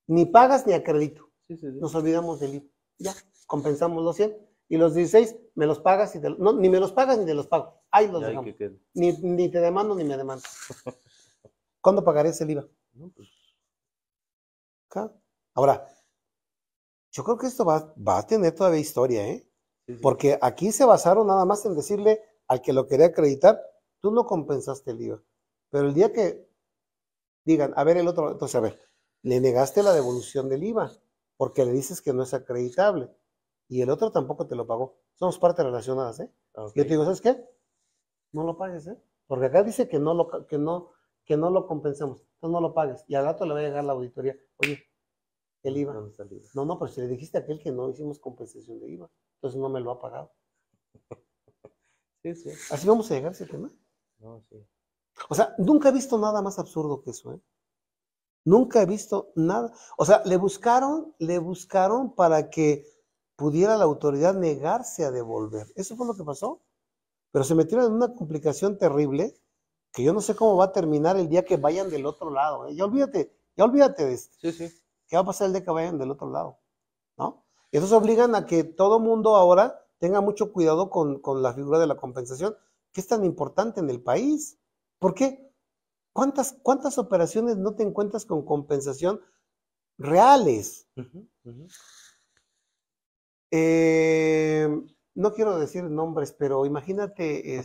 Ni pagas ni acredito. Sí. Nos olvidamos del IVA. Ya, compensamos los 100. Y los 16 me los pagas y no, ni me los pagas ni te los pago. Ahí los dejamos. Ni te demando ni me demandas. ¿Cuándo pagarías el IVA? No, pues, ¿Acá? Ahora, yo creo que esto va a tener todavía historia, ¿eh? sí, sí. Porque aquí se basaron nada más en decirle al que lo quería acreditar, tú no compensaste el IVA. Pero el día que digan, a ver el otro, entonces a ver, le negaste la devolución del IVA porque le dices que no es acreditable y el otro tampoco te lo pagó. Somos partes relacionadas, ¿eh? Okay. Yo te digo, ¿sabes qué? No lo pagues, ¿eh? Porque acá dice que no lo compensemos, entonces no lo pagues. Y al rato le va a llegar la auditoría, oye, el IVA. ¿Dónde está el IVA? No, pero si le dijiste a aquel que no hicimos compensación de IVA, entonces no me lo ha pagado. Sí, sí. ¿Así vamos a llegar a ese tema? No, sí. O sea, nunca he visto nada más absurdo que eso, ¿eh? Nunca he visto nada. O sea, le buscaron para que pudiera la autoridad negarse a devolver. Eso fue lo que pasó. Pero se metieron en una complicación terrible que yo no sé cómo va a terminar el día que vayan del otro lado, ¿eh? Ya olvídate de esto. Sí, sí. ¿Qué va a pasar el día que vayan del otro lado? ¿No? Y entonces obligan a que todo mundo ahora tenga mucho cuidado con la figura de la compensación, que es tan importante en el país. ¿Por qué? ¿Cuántas operaciones no te encuentras con compensación reales? No quiero decir nombres, pero imagínate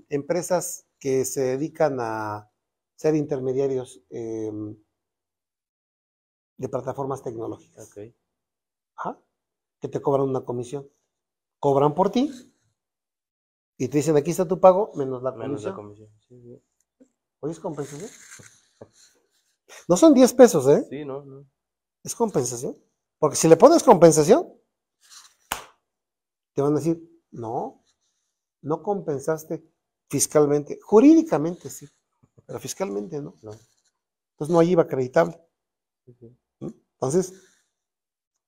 empresas que se dedican a ser intermediarios de plataformas tecnológicas. Okay. Ajá. Que te cobran una comisión. Cobran por ti y te dicen, aquí está tu pago, menos la comisión. Sí, sí. ¿Oye, es compensación? No son 10 pesos, ¿eh? Sí, no. Es compensación. Porque si le pones compensación, te van a decir, no compensaste fiscalmente. Jurídicamente sí, pero fiscalmente no. Entonces no hay IVA acreditable. Entonces,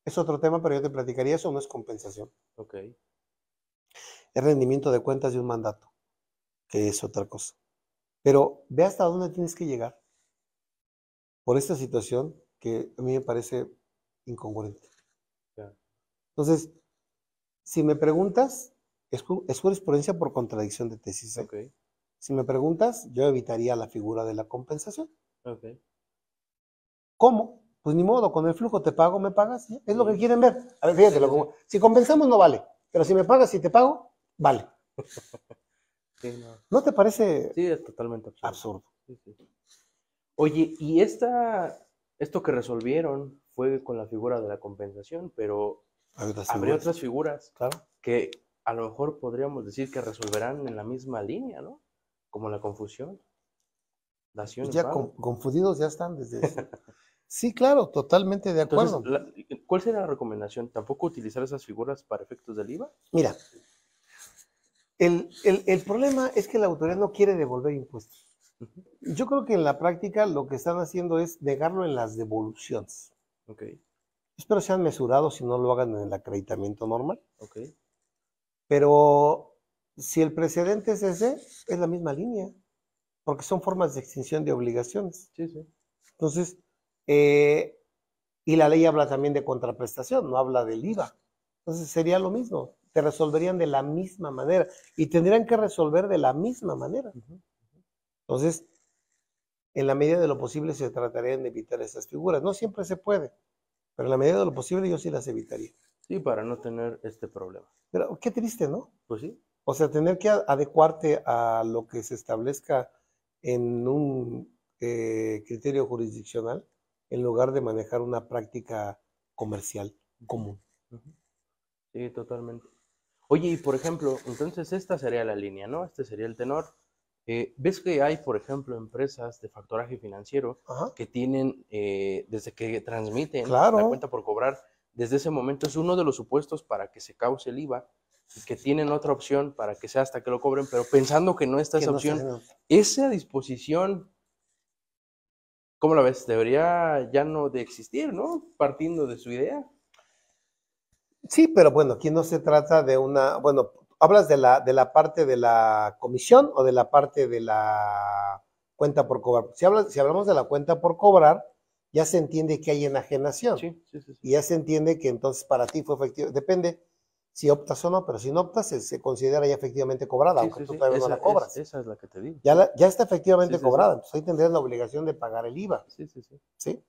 es otro tema, pero yo te platicaría, eso no es compensación. Ok. Es rendimiento de cuentas de un mandato, que es otra cosa. Pero ve hasta dónde tienes que llegar por esta situación que a mí me parece incongruente. Yeah. Entonces, si me preguntas, es jurisprudencia por contradicción de tesis. ¿Eh? Okay. Si me preguntas, yo evitaría la figura de la compensación. Okay. ¿Cómo? Pues ni modo, con el flujo te pago, me pagas, ¿sí? Es lo que quieren ver. A ver, fíjate, si compensamos no vale, pero si me pagas y te pago, vale. Sí, no. ¿No te parece? Sí, es totalmente absurdo. Sí. Oye, y esto que resolvieron fue con la figura de la compensación, pero habría otras figuras, claro, que a lo mejor podríamos decir que resolverán en la misma línea, ¿no? Como la confusión. Pues ya confundidos ya están desde eso. Sí, claro, totalmente de acuerdo. Entonces, ¿cuál sería la recomendación? ¿Tampoco utilizar esas figuras para efectos del IVA? Mira, el problema es que la autoridad no quiere devolver impuestos. Yo creo que en la práctica lo que están haciendo es negarlo en las devoluciones. Okay. Espero sean mesurados y no lo hagan en el acreditamiento normal. Okay. Pero si el precedente es ese, es la misma línea, porque son formas de extinción de obligaciones. Sí, sí. Entonces, y la ley habla también de contraprestación, no habla del IVA. Entonces sería lo mismo, te resolverían de la misma manera y tendrían que resolver de la misma manera. Entonces, en la medida de lo posible se tratarían de evitar esas figuras. No siempre se puede, pero en la medida de lo posible yo sí las evitaría. Sí, para no tener este problema. Pero qué triste, ¿no? Pues sí. O sea, tener que adecuarte a lo que se establezca en un criterio jurisdiccional en lugar de manejar una práctica comercial común. Sí, totalmente. Oye, y por ejemplo, entonces esta sería la línea, ¿no? Este sería el tenor. ¿Ves que hay, por ejemplo, empresas de factoraje financiero que tienen, desde que transmiten la cuenta por cobrar, desde ese momento es uno de los supuestos para que se cause el IVA, y que tienen otra opción para que sea hasta que lo cobren, pero pensando que no está esa opción, esa disposición, ¿cómo la ves? Debería ya no de existir, ¿no? Partiendo de su idea. Sí, pero bueno, aquí no se trata de una, bueno, ¿hablas de la parte de la comisión o de la parte de la cuenta por cobrar? Si hablamos de la cuenta por cobrar, ya se entiende que hay enajenación. Sí, sí, sí, sí. Y ya se entiende que entonces para ti fue efectivo. Depende si optas o no, pero si no optas, se considera ya efectivamente cobrada, Sí, aunque sí, tú sí. todavía no la cobras. Esa es la que te digo. Ya está Sí, efectivamente sí, sí. cobrada, entonces ahí tendrías la obligación de pagar el IVA, Sí, sí, sí. ¿sí?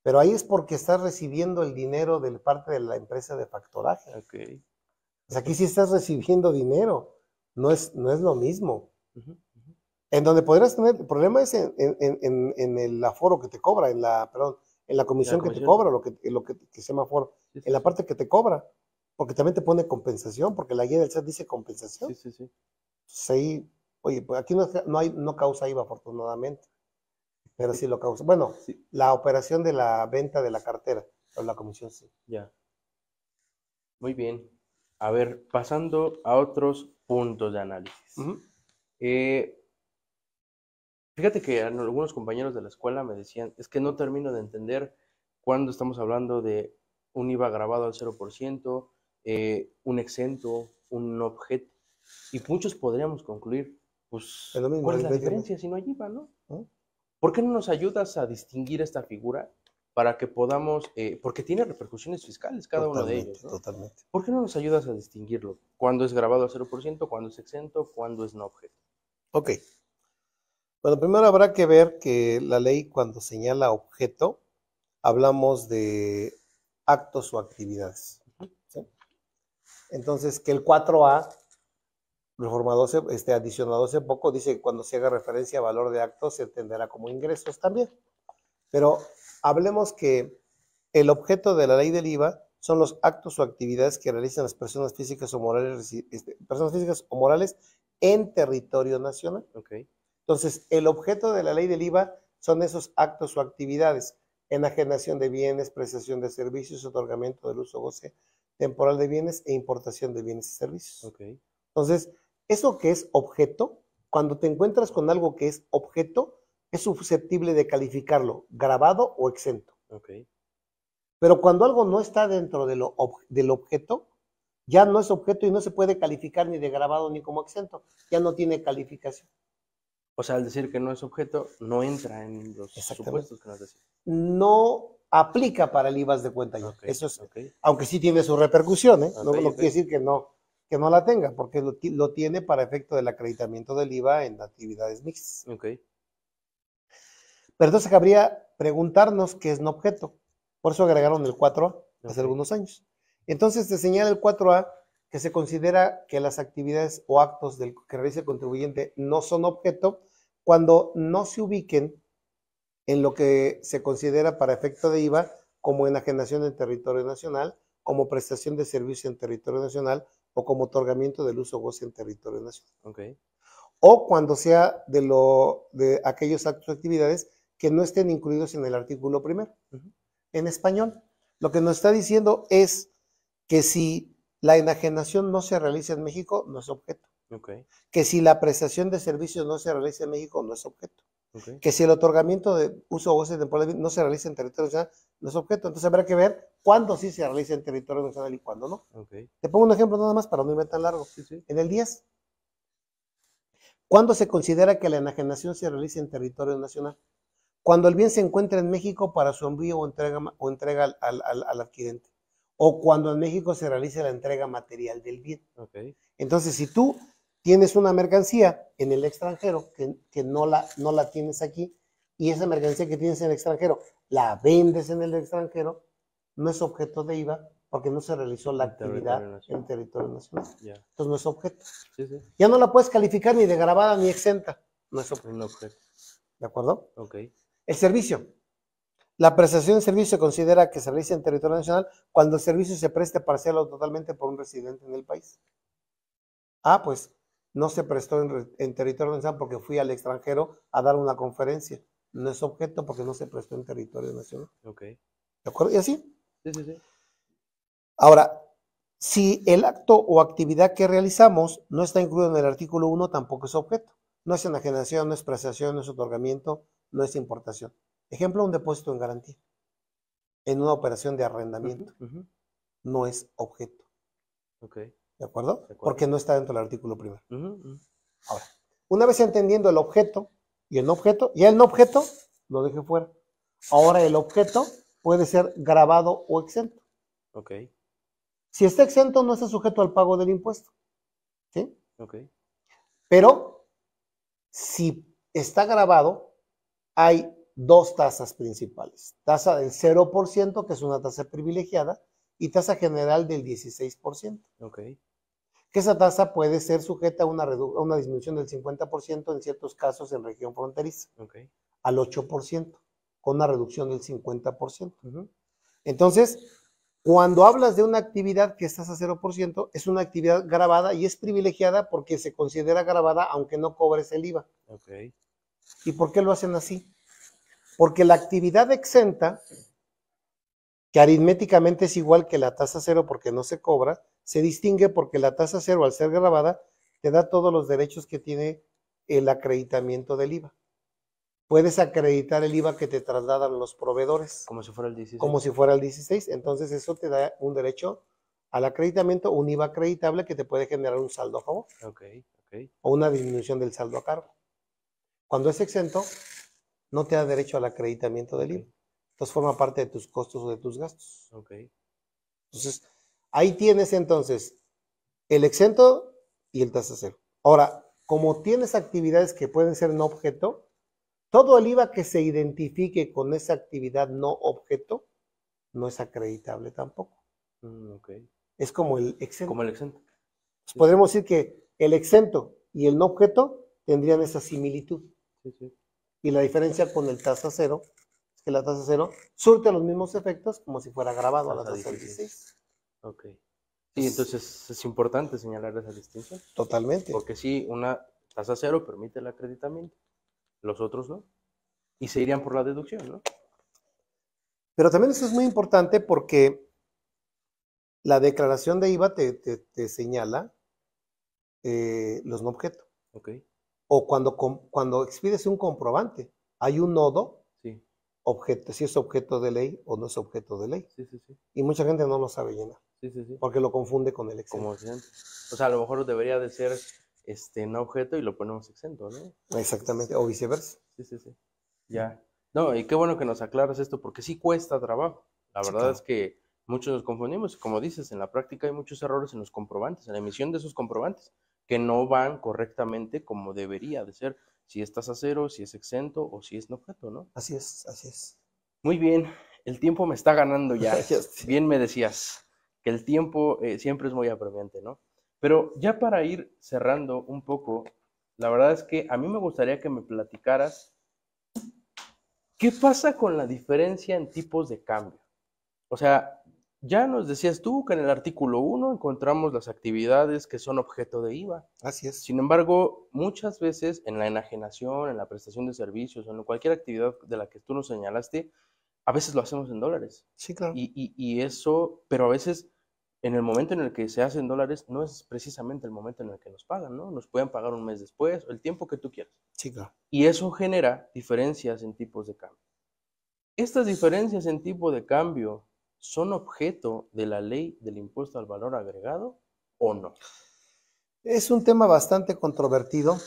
Pero ahí es porque estás recibiendo el dinero de parte de la empresa de factoraje. Ok. O sea, aquí sí estás recibiendo dinero, no es lo mismo. Ujú, ujú. En donde podrías tener, el problema es en el aforo que te cobra, perdón, en la La comisión que te comisión. cobra, que se llama aforo, Sí, en sí, la sí. parte que te cobra, porque también te pone compensación, porque la guía del SAT dice compensación. Sí, sí, sí. Entonces ahí, oye, pues aquí no causa IVA afortunadamente, pero sí lo causa. Bueno, Sí, la operación de la venta de la cartera, pero la comisión sí. ya. Muy bien. A ver, pasando a otros puntos de análisis. Ujú. Eh, Fíjate que algunos compañeros de la escuela me decían, es que no termino de entender cuándo estamos hablando de un IVA grabado al 0%, un exento, un objeto, y muchos podríamos concluir, Es pues, lo mismo, ¿cuál es la aritméticamente. diferencia si no hay IVA, no? ¿No? ¿Por qué no nos ayudas a distinguir esta figura para que podamos, porque tiene repercusiones fiscales cada uno de Totalmente, ellos, ¿no? totalmente. ¿Por qué no nos ayudas a distinguirlo? ¿Cuándo es grabado al 0%, cuándo es exento, cuándo es no objeto? Ok. Bueno, primero habrá que ver que la ley cuando señala objeto, hablamos de actos o actividades. ¿Sí? Entonces, que el 4A, reformado, adicionado hace poco, dice que cuando se haga referencia a valor de actos se entenderá como ingresos también. Pero hablemos que el objeto de la ley del IVA son los actos o actividades que realizan las personas físicas o morales en territorio nacional. Ok, Entonces, el objeto de la ley del IVA son esos actos o actividades: enajenación de bienes, prestación de servicios, otorgamiento del uso o goce temporal de bienes e importación de bienes y servicios. ok, Entonces, eso que es objeto, cuando te encuentras con algo que es objeto, es susceptible de calificarlo grabado o exento. ok. Pero cuando algo no está dentro del objeto, ya no es objeto y no se puede calificar ni de grabado ni como exento. Ya no tiene calificación. O sea, al decir que no es objeto, no entra en los Exactamente. supuestos que nos decía. No aplica para el IVA de cuenta ya. Ok, Eso es, ok, aunque sí tiene su repercusión, ¿eh? ok, No, no ok, quiere decir que no la tenga, porque lo tiene para efecto del acreditamiento del IVA en actividades mixtas. ok. Pero entonces cabría preguntarnos qué es no objeto. Por eso agregaron el 4A hace Ok, algunos años. Entonces te señala el 4A que se considera que las actividades o actos que realiza el contribuyente no son objeto cuando no se ubiquen en lo que se considera para efecto de IVA como enajenación en territorio nacional, como prestación de servicio en territorio nacional o como otorgamiento del uso o goce en territorio nacional. ok, O cuando sea de aquellos actos o actividades que no estén incluidos en el artículo primero. ujú, En español, lo que nos está diciendo es que si la enajenación no se realiza en México, no es objeto. ok, Que si la prestación de servicios no se realiza en México, no es objeto. ok, Que si el otorgamiento de uso o goce temporal no se realiza en territorio nacional, no es objeto. Entonces habrá que ver cuándo sí se realiza en territorio nacional y cuándo no. ok. Te pongo un ejemplo nada más para no irme tan largo. Sí, sí. En el 10, ¿cuándo se considera que la enajenación se realiza en territorio nacional? Cuando el bien se encuentra en México para su envío o entrega al adquirente. O cuando en México se realice la entrega material del bien. Ok, Entonces, si tú tienes una mercancía en el extranjero que no la tienes aquí, y esa mercancía que tienes en el extranjero la vendes en el extranjero, no es objeto de IVA porque no se realizó la en territorio actividad en nacional. territorio nacional. Ya. Entonces no es objeto. Sí, sí. Ya no la puedes calificar ni de grabada ni exenta. No es objeto. Un objeto. ¿De acuerdo? Ok, El servicio. La prestación de servicio se considera que se realiza en territorio nacional cuando el servicio se preste parcial o totalmente por un residente en el país. Ah, pues no se prestó en territorio nacional porque fui al extranjero a dar una conferencia. No es objeto porque no se prestó en territorio nacional. ok. ¿De acuerdo? ¿Y así? Sí, sí, sí. Ahora, si el acto o actividad que realizamos no está incluido en el artículo 1, tampoco es objeto. No es enajenación, no es prestación, no es otorgamiento, no es importación. Ejemplo, un depósito en garantía en una operación de arrendamiento. Ujú, ujú. No es objeto. Ok, ¿De acuerdo? de acuerdo. Porque no está dentro del artículo primero. Ujú, ujú. Ahora, una vez entendiendo el objeto y el no objeto, ya el no objeto lo dejé fuera. Ahora el objeto puede ser gravado o exento. Ok, Si está exento, no está sujeto al pago del impuesto. ¿Sí? ok, Pero si está gravado, hay dos tasas principales. Tasa del 0%, que es una tasa privilegiada, y tasa general del 16%. ok, Que esa tasa puede ser sujeta a una disminución del 50% en ciertos casos en región fronteriza, ok. al 8%, con una reducción del 50%. Ujú. Entonces, cuando hablas de una actividad que estás a 0%, es una actividad gravada y es privilegiada porque se considera gravada aunque no cobres el IVA. Ok, ¿Y por qué lo hacen así? Porque la actividad exenta, que aritméticamente es igual que la tasa cero porque no se cobra, se distingue porque la tasa cero, al ser grabada, te da todos los derechos que tiene el acreditamiento del IVA. Puedes acreditar el IVA que te trasladan los proveedores, como si fuera el 16. como si fuera el 16. Entonces eso te da un derecho al acreditamiento, un IVA acreditable que te puede generar un saldo a favor Ok, ok, o una disminución del saldo a cargo. Cuando es exento, no te da derecho al acreditamiento del ok, IVA. Entonces forma parte de tus costos o de tus gastos. ok. Entonces, ahí tienes entonces el exento y el tasa cero. Ahora, como tienes actividades que pueden ser no objeto, todo el IVA que se identifique con esa actividad no objeto no es acreditable tampoco. Ok. Es como el exento. Como el exento. Pues podremos decir que el exento y el no objeto tendrían esa similitud. Sí, sí. Y la diferencia con el tasa cero es que la tasa cero surte los mismos efectos como si fuera grabado a la tasa 16. Ok. Sí, entonces es importante señalar esa distinción. Totalmente. Porque sí, una tasa cero permite el acreditamiento, los otros no. Y se irían por la deducción, ¿no? Pero también eso es muy importante porque la declaración de IVA te señala los no objeto. Ok, O cuando expides un comprobante, hay un nodo sí, objeto, si es objeto de ley o no es objeto de ley. sí, sí, sí, Y mucha gente no lo sabe llenar, sí, sí, sí. porque lo confunde con el Como exento. exento. O sea, a lo mejor debería de ser no objeto y lo ponemos exento, ¿no? Exactamente, o viceversa. Sí, sí, sí. Ya. No, y qué bueno que nos aclaras esto, porque sí cuesta trabajo. La Sí, verdad es claro. que muchos nos confundimos. Como dices, en la práctica hay muchos errores en los comprobantes, en la emisión de esos comprobantes, que no van correctamente como debería de ser, si estás a cero, si es exento o si es no objeto, ¿no? Así es, así es. Muy bien, el tiempo me está ganando ya. Ya sé. Bien me decías que el tiempo siempre es muy apremiante, ¿no? Pero ya para ir cerrando un poco, la verdad es que a mí me gustaría que me platicaras qué pasa con la diferencia en tipos de cambio. O sea, ya nos decías tú que en el artículo 1 encontramos las actividades que son objeto de IVA. Así es. Sin embargo, muchas veces en la enajenación, en la prestación de servicios o en cualquier actividad de la que tú nos señalaste, a veces lo hacemos en dólares. Sí, claro. Y eso, pero a veces en el momento en el que se hace en dólares no es precisamente el momento en el que nos pagan, ¿no? Nos pueden pagar un mes después, o el tiempo que tú quieras. Sí, claro. Y eso genera diferencias en tipos de cambio. Estas diferencias en tipo de cambio son objeto de la ley del impuesto al valor agregado o no. Es un tema bastante controvertido.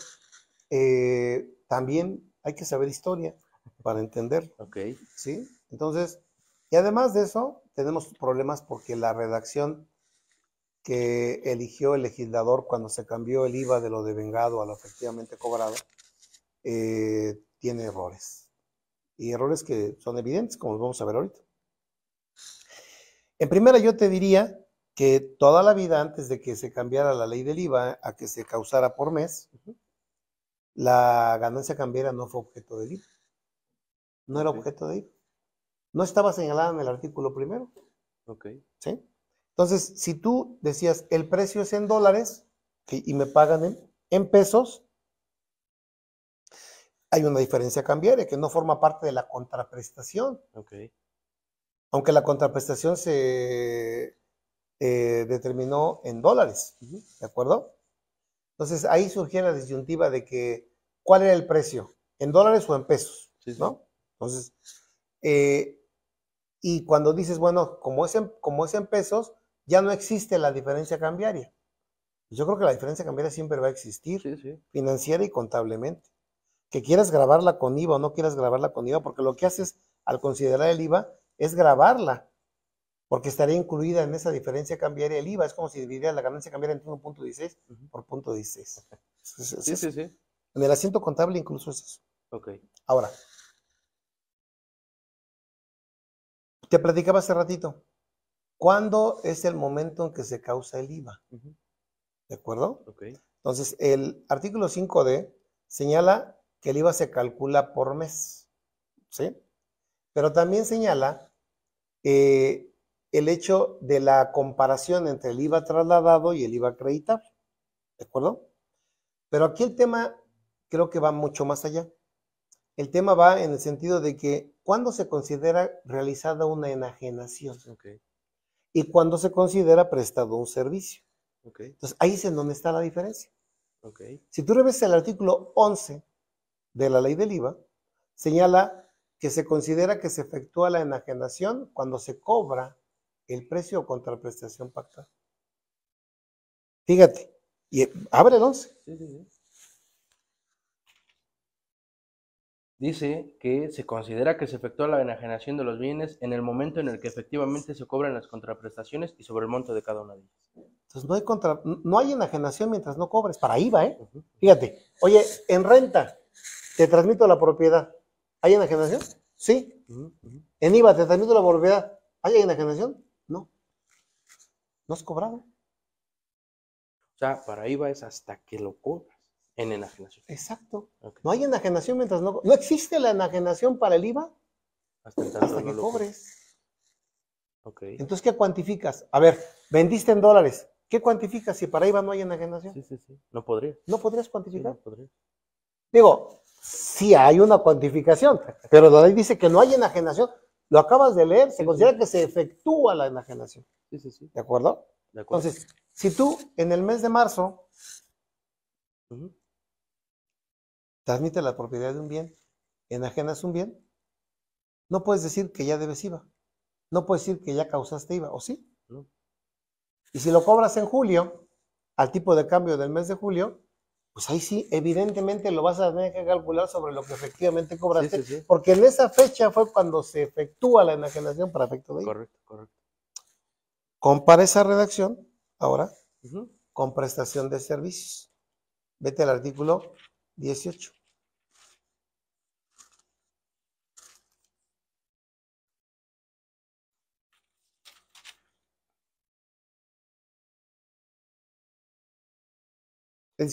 También hay que saber historia para entender, Ok, ¿sí? Entonces, y además de eso, tenemos problemas porque la redacción que eligió el legislador cuando se cambió el IVA de lo devengado a lo efectivamente cobrado, tiene errores. Y errores que son evidentes, como los vamos a ver ahorita. En primera, yo te diría que toda la vida, antes de que se cambiara la ley del IVA a que se causara por mes, la ganancia cambiaria no fue objeto del IVA. No era ok, objeto de IVA. No estaba señalada en el artículo primero, ok, ¿sí? Entonces, si tú decías, el precio es en dólares y me pagan en pesos, hay una diferencia cambiaria que no forma parte de la contraprestación, ok, aunque la contraprestación se determinó en dólares, ¿de acuerdo? Entonces ahí surgía la disyuntiva de que, ¿cuál era el precio? ¿En dólares o en pesos? sí, sí, ¿No? Entonces, y cuando dices, bueno, como es en pesos, ya no existe la diferencia cambiaria. Yo creo que la diferencia cambiaria siempre va a existir, sí, sí, financiera y contablemente. Que quieras grabarla con IVA o no quieras grabarla con IVA, porque lo que haces al considerar el IVA es gravarla, porque estaría incluida en esa diferencia cambiaria el IVA. Es como si dividiera la ganancia cambiaria entre 1.16 por 0.16. Sí, sí, sí. En el asiento contable incluso es eso. Ok. Ahora, te platicaba hace ratito, ¿cuándo es el momento en que se causa el IVA? ¿De acuerdo? Ok. Entonces, el artículo 5D señala que el IVA se calcula por mes, ¿sí? Pero también señala el hecho de la comparación entre el IVA trasladado y el IVA acreditable, ¿de acuerdo? Pero aquí el tema creo que va mucho más allá. El tema va en el sentido de que cuando se considera realizada una enajenación, Okay. Y cuando se considera prestado un servicio. Okay. Entonces, ahí es en donde está la diferencia. Okay. Si tú revisas el artículo 11 de la ley del IVA, señala que se considera que se efectúa la enajenación cuando se cobra el precio o contraprestación pactada. Fíjate, y abre el 11. Sí, sí, sí. Dice que se considera que se efectúa la enajenación de los bienes en el momento en el que efectivamente se cobran las contraprestaciones y sobre el monto de cada una de ellas. Entonces no hay enajenación mientras no cobres, para IVA, ¿eh? Fíjate, oye, en renta te transmito la propiedad, ¿hay enajenación? Sí. En IVA te transmito la propiedad, ¿hay enajenación? No. No has cobrado. O sea, para IVA es hasta que lo cobras en enajenación. Exacto. Okay. No hay enajenación mientras no existe la enajenación para el IVA hasta que cobres. Okay. Entonces, ¿qué cuantificas? A ver, vendiste en dólares. ¿Qué cuantificas si para IVA no hay enajenación? Sí. No podría. ¿No podrías cuantificar? Sí, no podría. Digo, sí hay una cuantificación, pero la ley dice que no hay enajenación. Lo acabas de leer, se considera que se efectúa la enajenación. Sí. ¿De acuerdo? De acuerdo. Entonces, si tú en el mes de marzo transmites la propiedad de un bien, enajenas un bien, no puedes decir que ya debes IVA. No puedes decir que ya causaste IVA, ¿o sí? No. Y si lo cobras en julio, al tipo de cambio del mes de julio, pues ahí sí, evidentemente lo vas a tener que calcular sobre lo que efectivamente cobraste, Sí. Porque en esa fecha fue cuando se efectúa la enajenación para efecto de IVA. Correcto. Compara esa redacción ahora con prestación de servicios. Vete al artículo 18.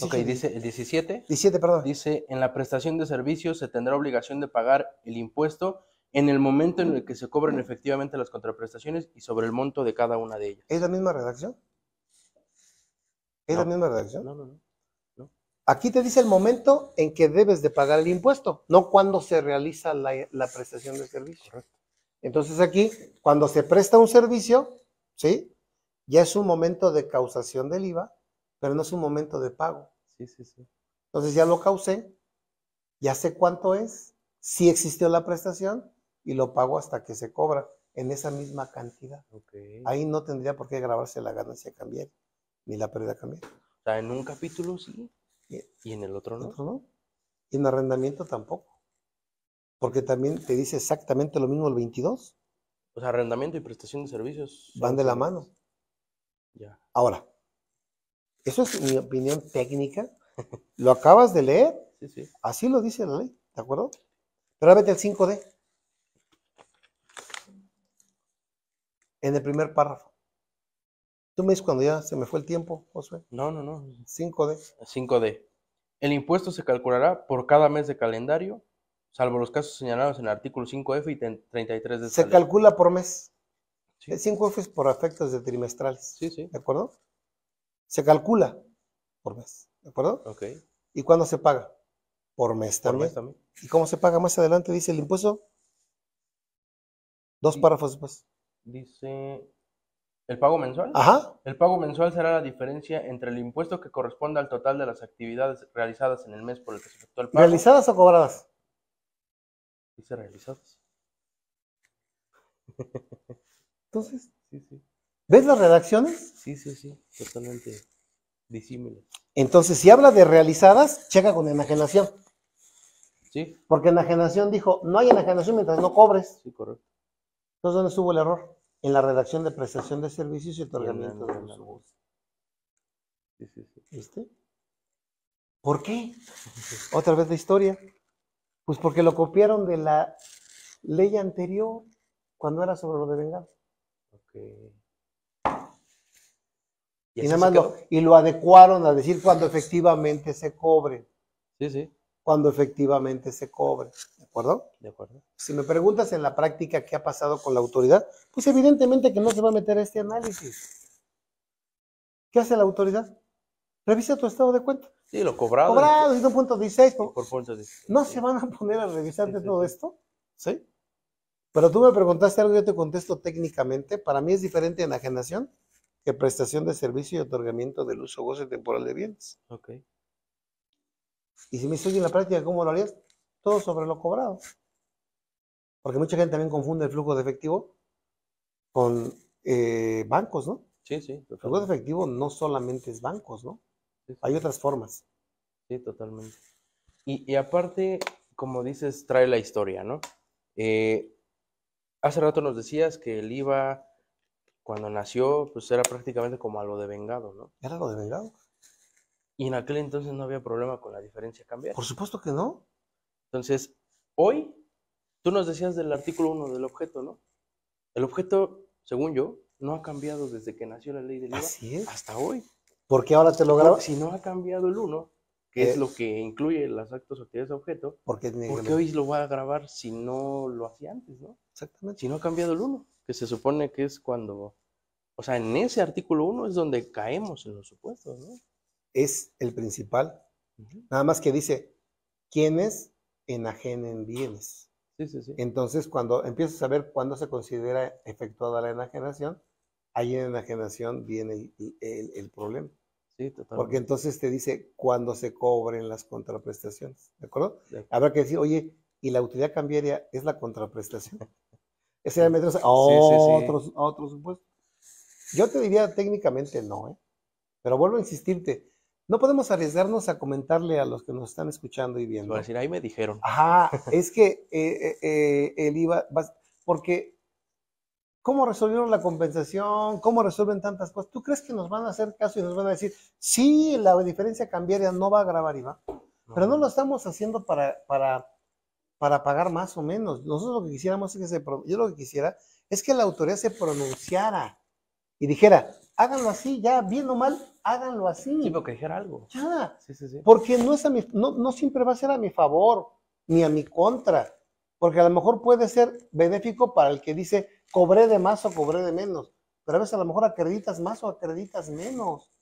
Ok, dice el 17. 17, perdón. Dice, en la prestación de servicios se tendrá obligación de pagar el impuesto en el momento en el que se cobren efectivamente las contraprestaciones y sobre el monto de cada una de ellas. ¿Es la misma redacción? ¿Es No. la misma redacción? No. Aquí te dice el momento en que debes de pagar el impuesto, no cuando se realiza la prestación de servicio. Correcto. Entonces aquí, cuando se presta un servicio, ¿sí? Ya es un momento de causación del IVA, pero no es un momento de pago. Sí. Entonces ya lo causé, ya sé cuánto es, sí existió la prestación y lo pago hasta que se cobra en esa misma cantidad. Okay. Ahí no tendría por qué grabarse la ganancia cambiaria, ni la pérdida cambiaria. O sea, en un capítulo sí, y en el otro no. ¿No? Y en arrendamiento tampoco. Porque también te dice exactamente lo mismo el 22. O sea, arrendamiento y prestación de servicios van de la mano. Ya. Ahora, eso es mi opinión técnica. Lo acabas de leer. Sí. Así lo dice la ley, ¿de acuerdo? Pero ahora vete al 5D. En el primer párrafo. Tú me dices cuando ya se me fue el tiempo, Josué. No. 5D. 5D. El impuesto se calculará por cada mes de calendario, salvo los casos señalados en el artículo 5F y 33 de esta Se calcula por mes. Sí. El 5F es por efectos de trimestrales. Sí. ¿De acuerdo? Se calcula por mes. ¿De acuerdo? Ok. ¿Y cuándo se paga? Por mes también. ¿Y cómo se paga? Más adelante dice el impuesto. 2 párrafos después. Dice, ¿el pago mensual? Ajá. El pago mensual será la diferencia entre el impuesto que corresponde al total de las actividades realizadas en el mes por el que se efectuó el pago. ¿Realizadas o cobradas? Dice realizadas. Entonces, Sí. ¿ves las redacciones? Sí. Totalmente disímiles. Entonces, si habla de realizadas, checa con enajenación. Sí, Porque enajenación dijo, no hay enajenación mientras no cobres. sí, correcto. Entonces, ¿dónde estuvo el error? En la redacción de prestación de servicios y Y otorgamiento de uso goce. sí, sí, sí. ¿Viste? ¿Por qué? Otra vez la historia. Pues porque lo copiaron de la ley anterior, cuando era sobre lo de venganza. Ok. Y así nada se más quedó? lo adecuaron a decir cuando efectivamente se cobre. Sí, sí, Cuando efectivamente se cobre. ¿De acuerdo? de acuerdo. Si me preguntas en la práctica qué ha pasado con la autoridad, pues evidentemente que no se va a meter a este análisis. ¿Qué hace la autoridad? Revisa tu estado de cuenta. Sí, lo cobrado Cobrado, 1.16. por puntos de... ¿No sí, se van a poner a revisar sí, de sí, todo sí. esto? ¿Sí? Pero tú me preguntaste algo, yo te contesto técnicamente. Para mí es diferente enajenación que prestación de servicio y otorgamiento del uso goce temporal de bienes. Ok. Y si me dices, oye, en la práctica, ¿cómo lo harías? Todo sobre lo cobrado. Porque mucha gente también confunde el flujo de efectivo con bancos, ¿no? Sí, sí, El flujo de totalmente. efectivo no solamente es bancos, ¿no? Sí, sí, Hay sí, otras formas. sí, totalmente. Y aparte, como dices, trae la historia, ¿no? Eh, hace rato nos decías que el IVA, cuando nació, pues era prácticamente como a lo de vengado, ¿no? ¿Era lo de vengado? Y en aquel entonces no había problema con la diferencia Por cambiaria. supuesto que no. Entonces, hoy, tú nos decías del artículo 1 del objeto, ¿no? El objeto, según yo, no ha cambiado desde que nació la ley del IVA Así es. hasta hoy. Porque ahora te lo graba. Porque si no ha cambiado el 1, que es Eh, lo que incluye los actos o actividades de objeto, porque ¿por qué hoy lo va a grabar si no lo hacía antes, no? exactamente. Si no ha cambiado el 1, que se supone que es cuando, o sea, en ese artículo 1 es donde caemos en los supuestos, ¿no? Es el principal. Ujú. Nada más que dice, ¿quiénes enajenen bienes? Sí, sí, sí. Entonces, cuando empiezas a ver cuándo se considera efectuada la enajenación, ahí en enajenación viene el problema. Sí, Porque totalmente. entonces te dice cuándo se cobren las contraprestaciones. ¿De acuerdo? De acuerdo. Habrá que decir, oye, ¿y la utilidad cambiaria es la contraprestación? Ese ya meterse a Sí, sí, sí. otro supuesto. Yo te diría técnicamente no, ¿eh? Pero vuelvo a insistirte, no podemos arriesgarnos a comentarle a los que nos están escuchando y Se va a viendo. decir, ahí me dijeron. Ajá, es que el IVA, porque ¿cómo resolvieron la compensación? ¿Cómo resuelven tantas cosas? ¿Tú crees que nos van a hacer caso y nos van a decir, sí, la diferencia cambiaria no va a agravar IVA? No, Pero no, no lo no. estamos haciendo para pagar más o menos. Nosotros lo que quisiéramos es que yo lo que quisiera es que la autoridad se pronunciara y dijera, háganlo así, ya, bien o mal, háganlo Sí, así. pero que dijera algo. Ya, Sí, sí, sí. porque no, no siempre va a ser a mi favor, ni a mi contra, porque a lo mejor puede ser benéfico para el que dice, cobré de más o cobré de menos, pero a veces a lo mejor acreditas más o acreditas menos.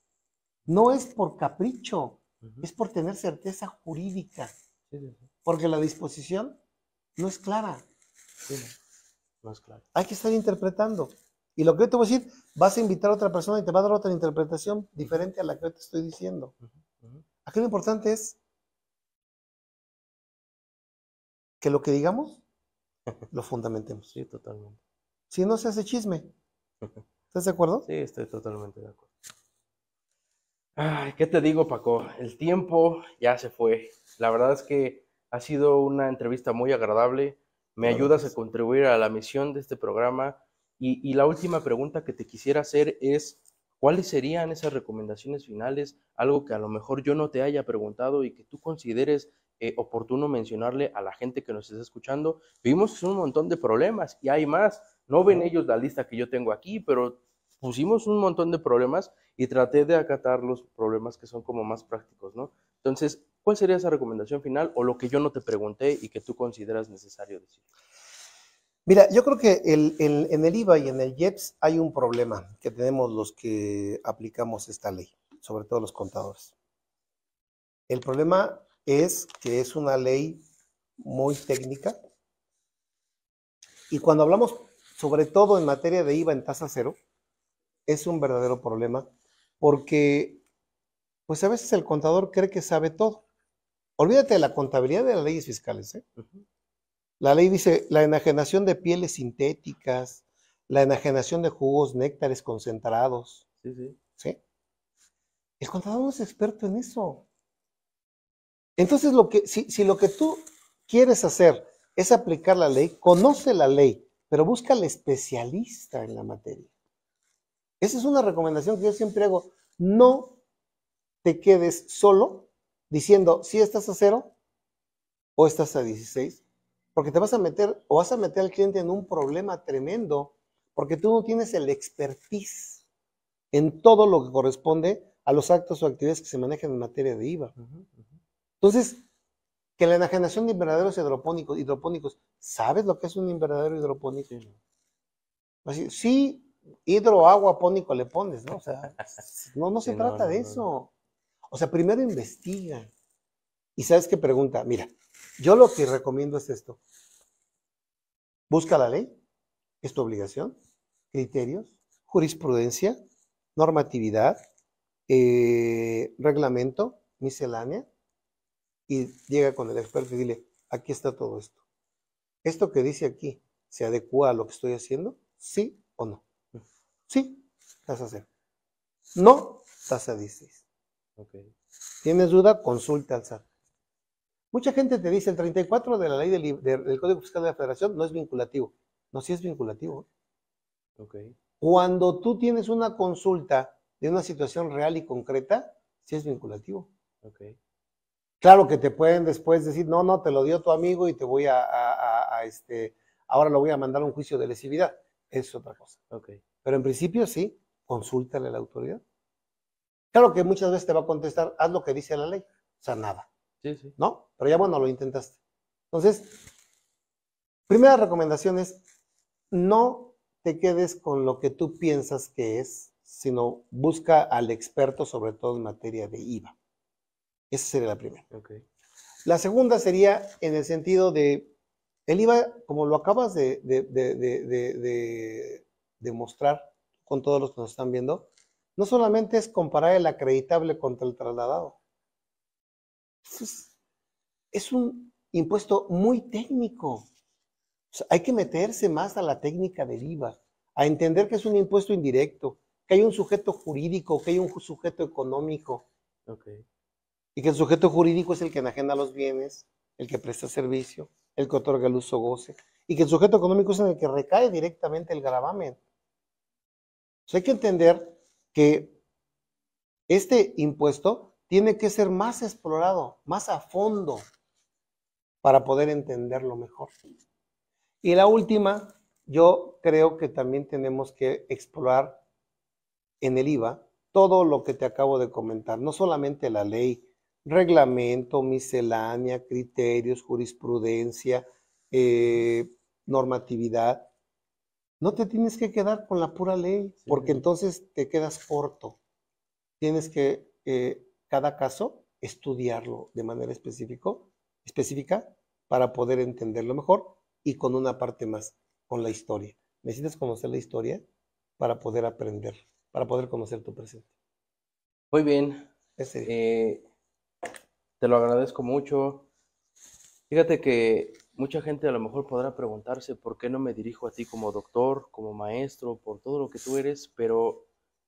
No es por capricho, Ujú. es por tener certeza jurídica, Sí, sí, sí. porque la disposición no es clara. Sí, no, no es claro. Hay que estar interpretando. Y lo que yo te voy a decir, vas a invitar a otra persona y te va a dar otra interpretación diferente a la que yo te estoy diciendo. Ujú, ujú. Aquí lo importante es que lo que digamos lo fundamentemos. Sí, totalmente. Si no se hace chisme, ¿estás de acuerdo? Sí, estoy totalmente de acuerdo. Ay, ¿qué te digo, Paco? El tiempo ya se fue. La verdad es que ha sido una entrevista muy agradable. Me La verdad que ayudas a sí. contribuir a la misión de este programa. Y la última pregunta que te quisiera hacer es, ¿cuáles serían esas recomendaciones finales? Algo que a lo mejor yo no te haya preguntado y que tú consideres oportuno mencionarle a la gente que nos está escuchando. Vimos un montón de problemas y hay más. No ven ellos la lista que yo tengo aquí, pero pusimos un montón de problemas y traté de acatar los problemas que son como más prácticos, ¿no? Entonces, ¿cuál sería esa recomendación final o lo que yo no te pregunté y que tú consideras necesario decir? Mira, yo creo que en el IVA y en el IEPS hay un problema que tenemos los que aplicamos esta ley, sobre todo los contadores. El problema es que es una ley muy técnica y cuando hablamos sobre todo en materia de IVA en tasa cero, es un verdadero problema porque pues a veces el contador cree que sabe todo. Olvídate de la contabilidad de las leyes fiscales, ¿eh? Uh-huh. La ley dice la enajenación de pieles sintéticas, la enajenación de jugos, néctares concentrados, Sí, sí. ¿sí? El contador no es experto en eso. Entonces, si lo que tú quieres hacer es aplicar la ley, conoce la ley, pero busca al especialista en la materia. Esa es una recomendación que yo siempre hago. No te quedes solo diciendo si estás a 0 o estás a 16, porque te vas a meter o vas a meter al cliente en un problema tremendo, porque tú no tienes el expertise en todo lo que corresponde a los actos o actividades que se manejan en materia de IVA. Entonces, que la enajenación de invernaderos hidropónicos, ¿sabes lo que es un invernadero hidropónico? Sí. Así, sí, agua pónico le pones, ¿no? O sea, no se trata de eso. O sea, primero investiga. ¿Y sabes qué pregunta? Mira, yo lo que recomiendo es esto. Busca la ley, es tu obligación, criterios, jurisprudencia, normatividad, reglamento, miscelánea, y llega con el experto y dile, aquí está todo esto. ¿Esto que dice aquí se adecua a lo que estoy haciendo? ¿Sí o no? Sí, tasa 0. No, tasa 16. Okay. ¿Tienes duda? Consulta al SAT. Mucha gente te dice, el 34 de la ley del Código Fiscal de la Federación no es vinculativo. No, sí es vinculativo. Okay. Cuando tú tienes una consulta de una situación real y concreta, sí es vinculativo. Okay. Claro que te pueden después decir, no, te lo dio tu amigo y te voy ahora lo voy a mandar a un juicio de lesividad. Es otra cosa. Okay. Pero en principio sí, consúltale a la autoridad. Claro que muchas veces te va a contestar, haz lo que dice la ley. O sea, nada. Sí, sí. ¿No? Pero ya bueno, lo intentaste. Entonces, primera recomendación es, no te quedes con lo que tú piensas que es, sino busca al experto, sobre todo en materia de IVA. Esa sería la primera. Okay. La segunda sería en el sentido de, el IVA, como lo acabas de mostrar con todos los que nos están viendo, no solamente es comparar el acreditable contra el trasladado. Es un impuesto muy técnico. O sea, hay que meterse más a la técnica del IVA, a entender que es un impuesto indirecto, que hay un sujeto jurídico, que hay un sujeto económico. Okay. Y que el sujeto jurídico es el que enajena los bienes, el que presta servicio, el que otorga el uso goce, y que el sujeto económico es en el que recae directamente el gravamen. O sea, hay que entender que este impuesto tiene que ser más explorado, más a fondo, para poder entenderlo mejor. Y la última, yo creo que también tenemos que explorar en el IVA todo lo que te acabo de comentar, no solamente la ley, reglamento, miscelánea, criterios, jurisprudencia, normatividad. No te tienes que quedar con la pura ley, porque entonces te quedas corto. Tienes que cada caso estudiarlo de manera específica para poder entenderlo mejor y con una parte más, con la historia. Necesitas conocer la historia para poder aprender, para poder conocer tu presente. Muy bien. Te lo agradezco mucho. Fíjate que mucha gente a lo mejor podrá preguntarse por qué no me dirijo a ti como doctor, como maestro, por todo lo que tú eres,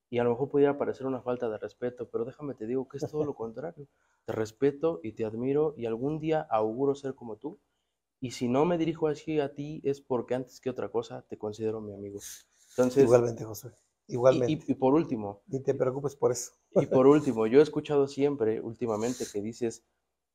y a lo mejor pudiera parecer una falta de respeto, pero déjame te digo que es todo lo contrario. Te respeto y te admiro y algún día auguro ser como tú. Y si no me dirijo así a ti es porque antes que otra cosa te considero mi amigo. Entonces, igualmente, José. Igualmente. Y por último. Ni te preocupes por eso. Y por último, yo he escuchado siempre, últimamente, que dices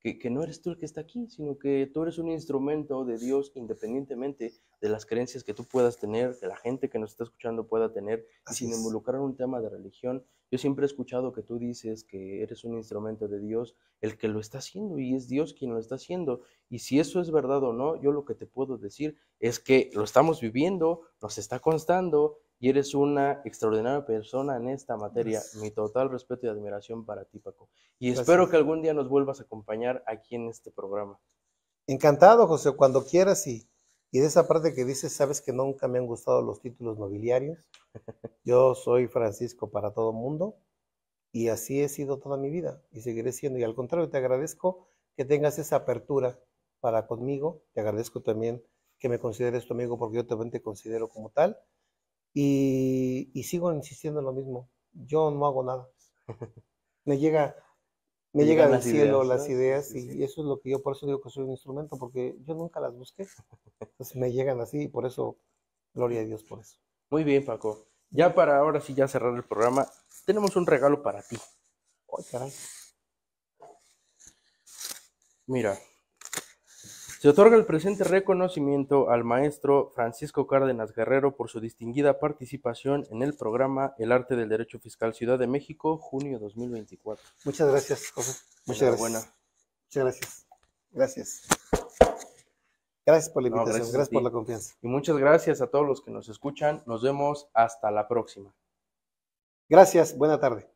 que no eres tú el que está aquí, sino que tú eres un instrumento de Dios independientemente de las creencias que tú puedas tener, que la gente que nos está escuchando pueda tener, y sin involucrar un tema de religión. Yo siempre he escuchado que tú dices que eres un instrumento de Dios, el que lo está haciendo, y es Dios quien lo está haciendo. Y si eso es verdad o no, yo lo que te puedo decir es que lo estamos viviendo, nos está constando, y eres una extraordinaria persona en esta materia. Gracias. Mi total respeto y admiración para ti, Paco. Y gracias. Espero que algún día nos vuelvas a acompañar aquí en este programa. Encantado, José, cuando quieras. Y de esa parte que dices, sabes que nunca me han gustado los títulos nobiliarios. Yo soy Francisco para todo mundo y así he sido toda mi vida y seguiré siendo. Y al contrario, te agradezco que tengas esa apertura para conmigo. Te agradezco también que me consideres tu amigo porque yo también te considero como tal. Y sigo insistiendo en lo mismo. Yo no hago nada. Me llega Me Te llegan llegan del las cielo ideas, las ¿no? ideas Sí, sí. y eso es lo que yo por eso digo que soy un instrumento, porque yo nunca las busqué. Entonces me llegan así y por eso, gloria a Dios por eso. Muy bien, Paco. Ya para ahora sí ya cerrar el programa, tenemos un regalo para ti. Ay, caray. Mira, se otorga el presente reconocimiento al maestro Francisco Cárdenas Guerrero por su distinguida participación en el programa El Arte del Derecho Fiscal Ciudad de México, junio 2024. Muchas gracias, José. Muchas Enhorabuena. gracias. Muchas gracias. Gracias. Gracias por la No, invitación. gracias a Gracias por la ti. confianza. Y muchas gracias a todos los que nos escuchan. Nos vemos hasta la próxima. Gracias. Buena tarde.